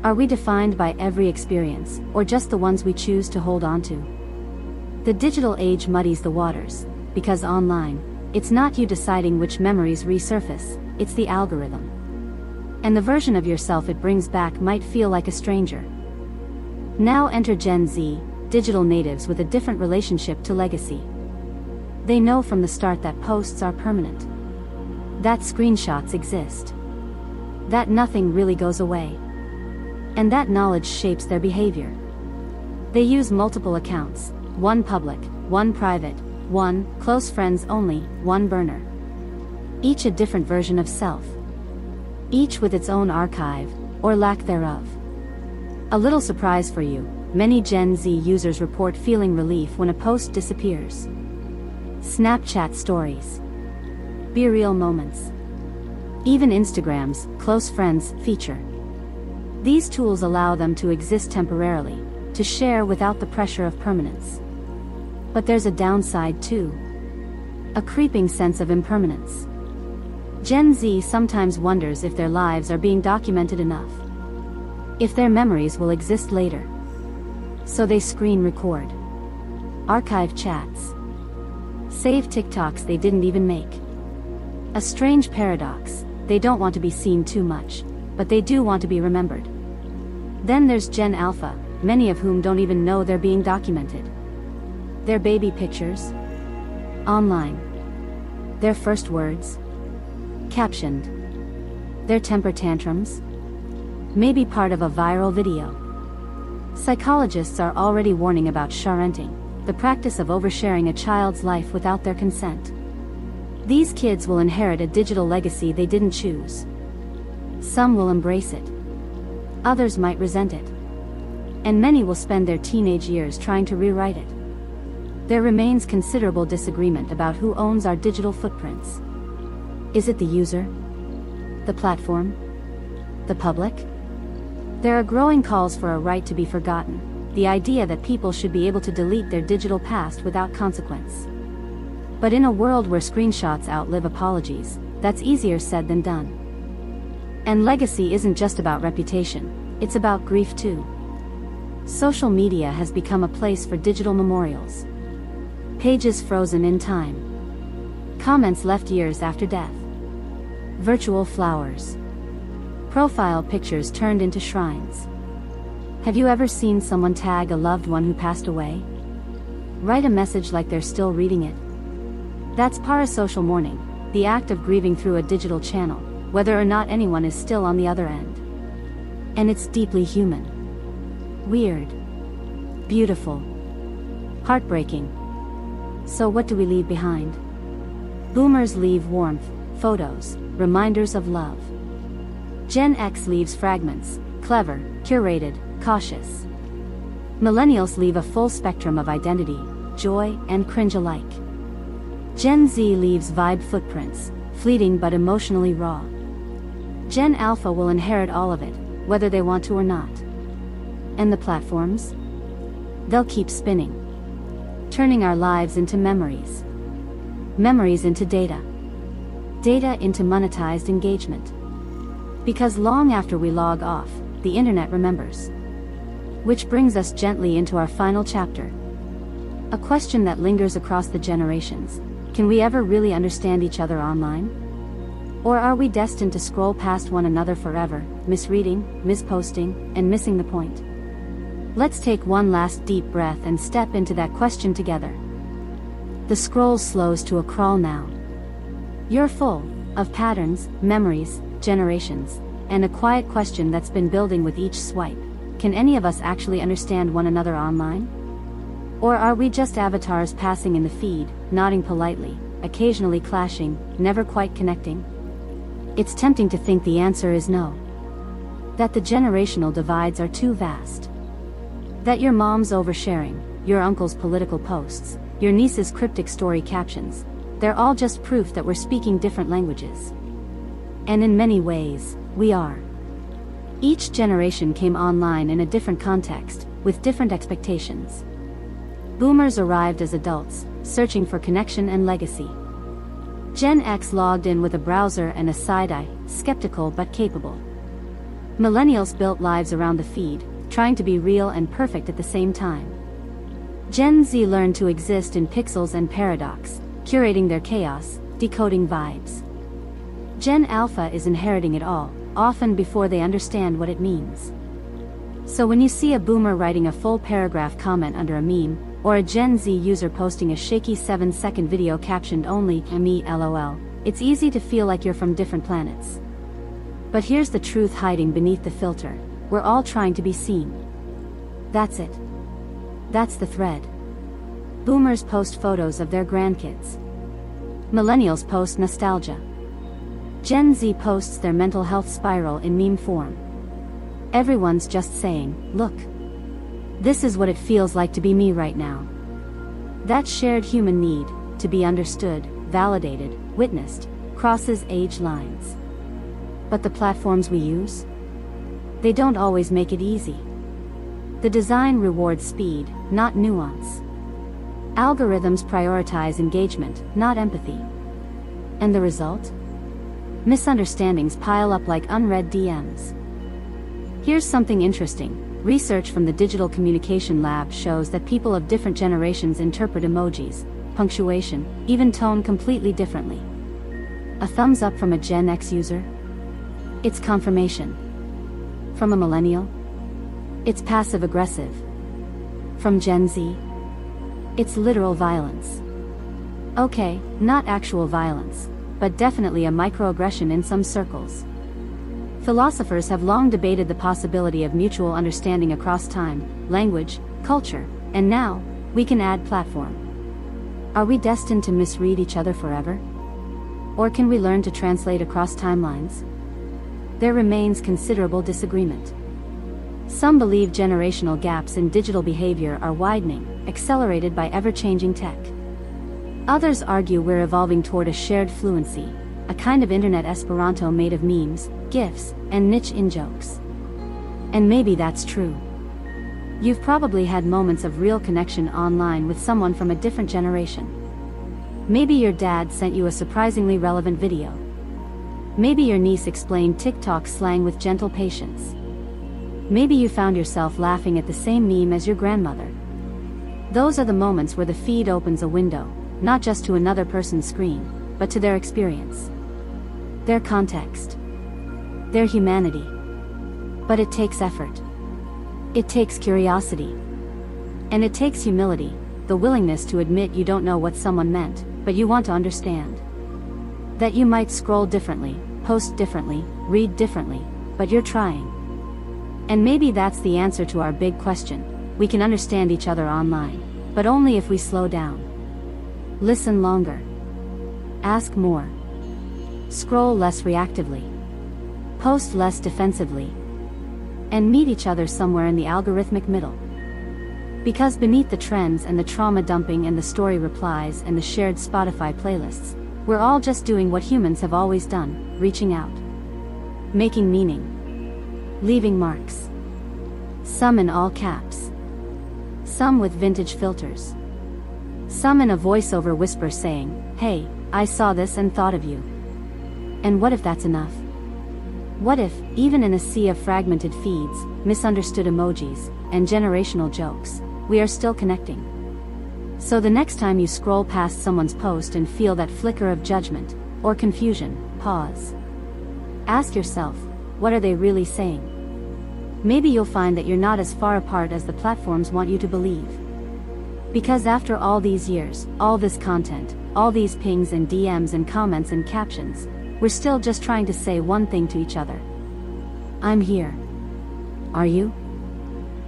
Are we defined by every experience, or just the ones we choose to hold on to? The digital age muddies the waters, because online, it's not you deciding which memories resurface, it's the algorithm. And the version of yourself it brings back might feel like a stranger. Now enter Gen Z, digital natives with a different relationship to legacy. They know from the start that posts are permanent. That screenshots exist. That nothing really goes away. And that knowledge shapes their behavior. They use multiple accounts, one public, one private, one close friends only, one burner. Each a different version of self. Each with its own archive, or lack thereof. A little surprise for you, many Gen Z users report feeling relief when a post disappears. Snapchat stories. Be real moments. Even Instagram's close friends feature. These tools allow them to exist temporarily, to share without the pressure of permanence. But there's a downside too. A creeping sense of impermanence. Gen Z sometimes wonders if their lives are being documented enough. If their memories will exist later. So they screen record. Archive chats. Save TikToks they didn't even make. A strange paradox, they don't want to be seen too much, but they do want to be remembered. Then there's Gen Alpha, many of whom don't even know they're being documented. Their baby pictures? Online. Their first words? Captioned. Their temper tantrums? Maybe part of a viral video. Psychologists are already warning about sharenting, the practice of oversharing a child's life without their consent. These kids will inherit a digital legacy they didn't choose. Some will embrace it. Others might resent it. And many will spend their teenage years trying to rewrite it. There remains considerable disagreement about who owns our digital footprints. Is it the user? The platform? The public? There are growing calls for a right to be forgotten, the idea that people should be able to delete their digital past without consequence. But in a world where screenshots outlive apologies, that's easier said than done. And legacy isn't just about reputation, it's about grief too. Social media has become a place for digital memorials. Pages frozen in time. Comments left years after death. Virtual flowers. Profile pictures turned into shrines. Have you ever seen someone tag a loved one who passed away? Write a message like they're still reading it. That's parasocial mourning, the act of grieving through a digital channel, whether or not anyone is still on the other end. And it's deeply human. Weird. Beautiful. Heartbreaking. So what do we leave behind? Boomers leave warmth, photos, reminders of love. Gen X leaves fragments, clever, curated, cautious. Millennials leave a full spectrum of identity, joy, and cringe alike. Gen Z leaves vibe footprints, fleeting but emotionally raw. Gen Alpha will inherit all of it, whether they want to or not. And the platforms? They'll keep spinning. Turning our lives into memories. Memories into data. Data into monetized engagement. Because long after we log off, the internet remembers. Which brings us gently into our final chapter. A question that lingers across the generations. Can we ever really understand each other online? Or are we destined to scroll past one another forever, misreading, misposting, and missing the point? Let's take one last deep breath and step into that question together. The scroll slows to a crawl now. You're full of patterns, memories, generations, and a quiet question that's been building with each swipe. Can any of us actually understand one another online? Or are we just avatars passing in the feed, nodding politely, occasionally clashing, never quite connecting? It's tempting to think the answer is no. That the generational divides are too vast. That your mom's oversharing, your uncle's political posts, your niece's cryptic story captions, they're all just proof that we're speaking different languages. And in many ways, we are. Each generation came online in a different context, with different expectations. Boomers arrived as adults, searching for connection and legacy. Gen X logged in with a browser and a side-eye, skeptical but capable. Millennials built lives around the feed, trying to be real and perfect at the same time. Gen Z learned to exist in pixels and paradox, curating their chaos, decoding vibes. Gen Alpha is inheriting it all, often before they understand what it means. So when you see a boomer writing a full paragraph comment under a meme, or a Gen Z user posting a shaky 7-second video captioned only "me lol," it's easy to feel like you're from different planets. But here's the truth hiding beneath the filter: we're all trying to be seen. That's it. That's the thread. Boomers post photos of their grandkids. Millennials post nostalgia. Gen Z posts their mental health spiral in meme form. Everyone's just saying, look. This is what it feels like to be me right now. That shared human need, to be understood, validated, witnessed, crosses age lines. But the platforms we use? They don't always make it easy. The design rewards speed, not nuance. Algorithms prioritize engagement, not empathy. And the result? Misunderstandings pile up like unread DMs. Here's something interesting. Research from the Digital Communication Lab shows that people of different generations interpret emojis, punctuation, even tone completely differently. A thumbs up from a Gen X user? It's confirmation. From a millennial? It's passive-aggressive. From Gen Z? It's literal violence. Okay, not actual violence, but definitely a microaggression in some circles. Philosophers have long debated the possibility of mutual understanding across time, language, culture, and now, We can add platform. Are we destined to misread each other forever? Or can we learn to translate across timelines? There remains considerable disagreement. Some believe generational gaps in digital behavior are widening, accelerated by ever-changing tech. Others argue we're evolving toward a shared fluency, a kind of internet Esperanto made of memes, GIFs, and niche in-jokes. And maybe that's true. You've probably had moments of real connection online with someone from a different generation. Maybe your dad sent you a surprisingly relevant video. Maybe your niece explained TikTok slang with gentle patience. Maybe you found yourself laughing at the same meme as your grandmother. Those are the moments where the feed opens a window, not just to another person's screen, but to their experience, their context, their humanity. But it takes effort. It takes curiosity. And it takes humility, the willingness to admit you don't know what someone meant, but you want to understand. That you might scroll differently, post differently, read differently, but you're trying. And maybe that's the answer to our big question. We can understand each other online, but only if we slow down. Listen longer. Ask more. Scroll less reactively. Post less defensively. And meet each other somewhere in the algorithmic middle. Because beneath the trends and the trauma dumping and the story replies and the shared Spotify playlists, we're all just doing what humans have always done, reaching out. Making meaning. Leaving marks. Some in all caps. Some with vintage filters. Some in a voiceover whisper saying, "Hey, I saw this and thought of you." And what if that's enough? What if, even in a sea of fragmented feeds, misunderstood emojis, and generational jokes, we are still connecting? So the next time you scroll past someone's post and feel that flicker of judgment, or confusion, pause. Ask yourself, what are they really saying? Maybe you'll find that you're not as far apart as the platforms want you to believe. Because after all these years, all this content, all these pings and DMs and comments and captions, we're still just trying to say one thing to each other. I'm here. Are you?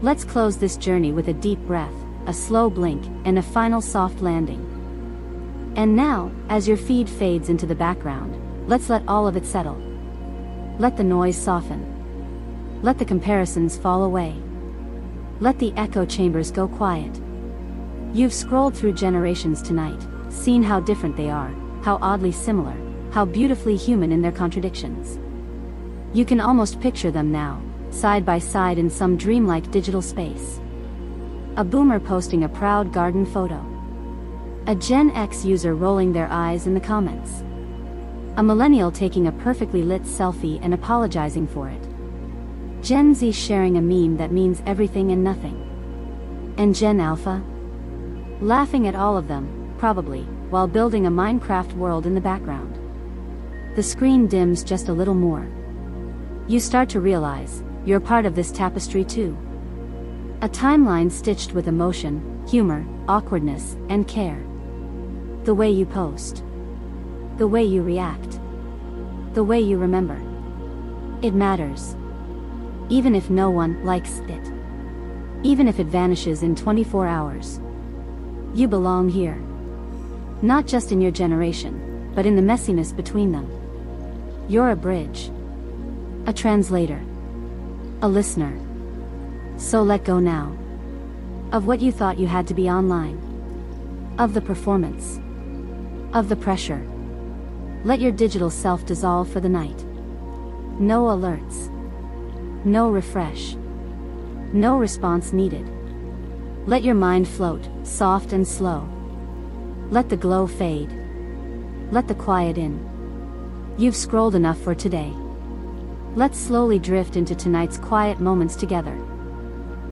Let's close this journey with a deep breath, a slow blink, and a final soft landing. And now, as your feed fades into the background, let's let all of it settle. Let the noise soften. Let the comparisons fall away. Let the echo chambers go quiet. You've scrolled through generations tonight, seen how different they are, how oddly similar, how beautifully human in their contradictions. You can almost picture them now, side by side in some dreamlike digital space. A boomer posting a proud garden photo. A Gen X user rolling their eyes in the comments. A millennial taking a perfectly lit selfie and apologizing for it. Gen Z sharing a meme that means everything and nothing. And Gen Alpha? Laughing at all of them, probably, while building a Minecraft world in the background. The screen dims just a little more. You start to realize, you're part of this tapestry too. A timeline stitched with emotion, humor, awkwardness, and care. The way you post. The way you react. The way you remember. It matters. Even if no one likes it. Even if it vanishes in 24 hours. You belong here. Not just in your generation, but in the messiness between them. You're a bridge. A translator. A listener. So let go now. Of what you thought you had to be online. Of the performance. Of the pressure. Let your digital self dissolve for the night. No alerts. No refresh. No response needed. Let your mind float, soft and slow. Let the glow fade. Let the quiet in. You've scrolled enough for today. Let's slowly drift into tonight's quiet moments together.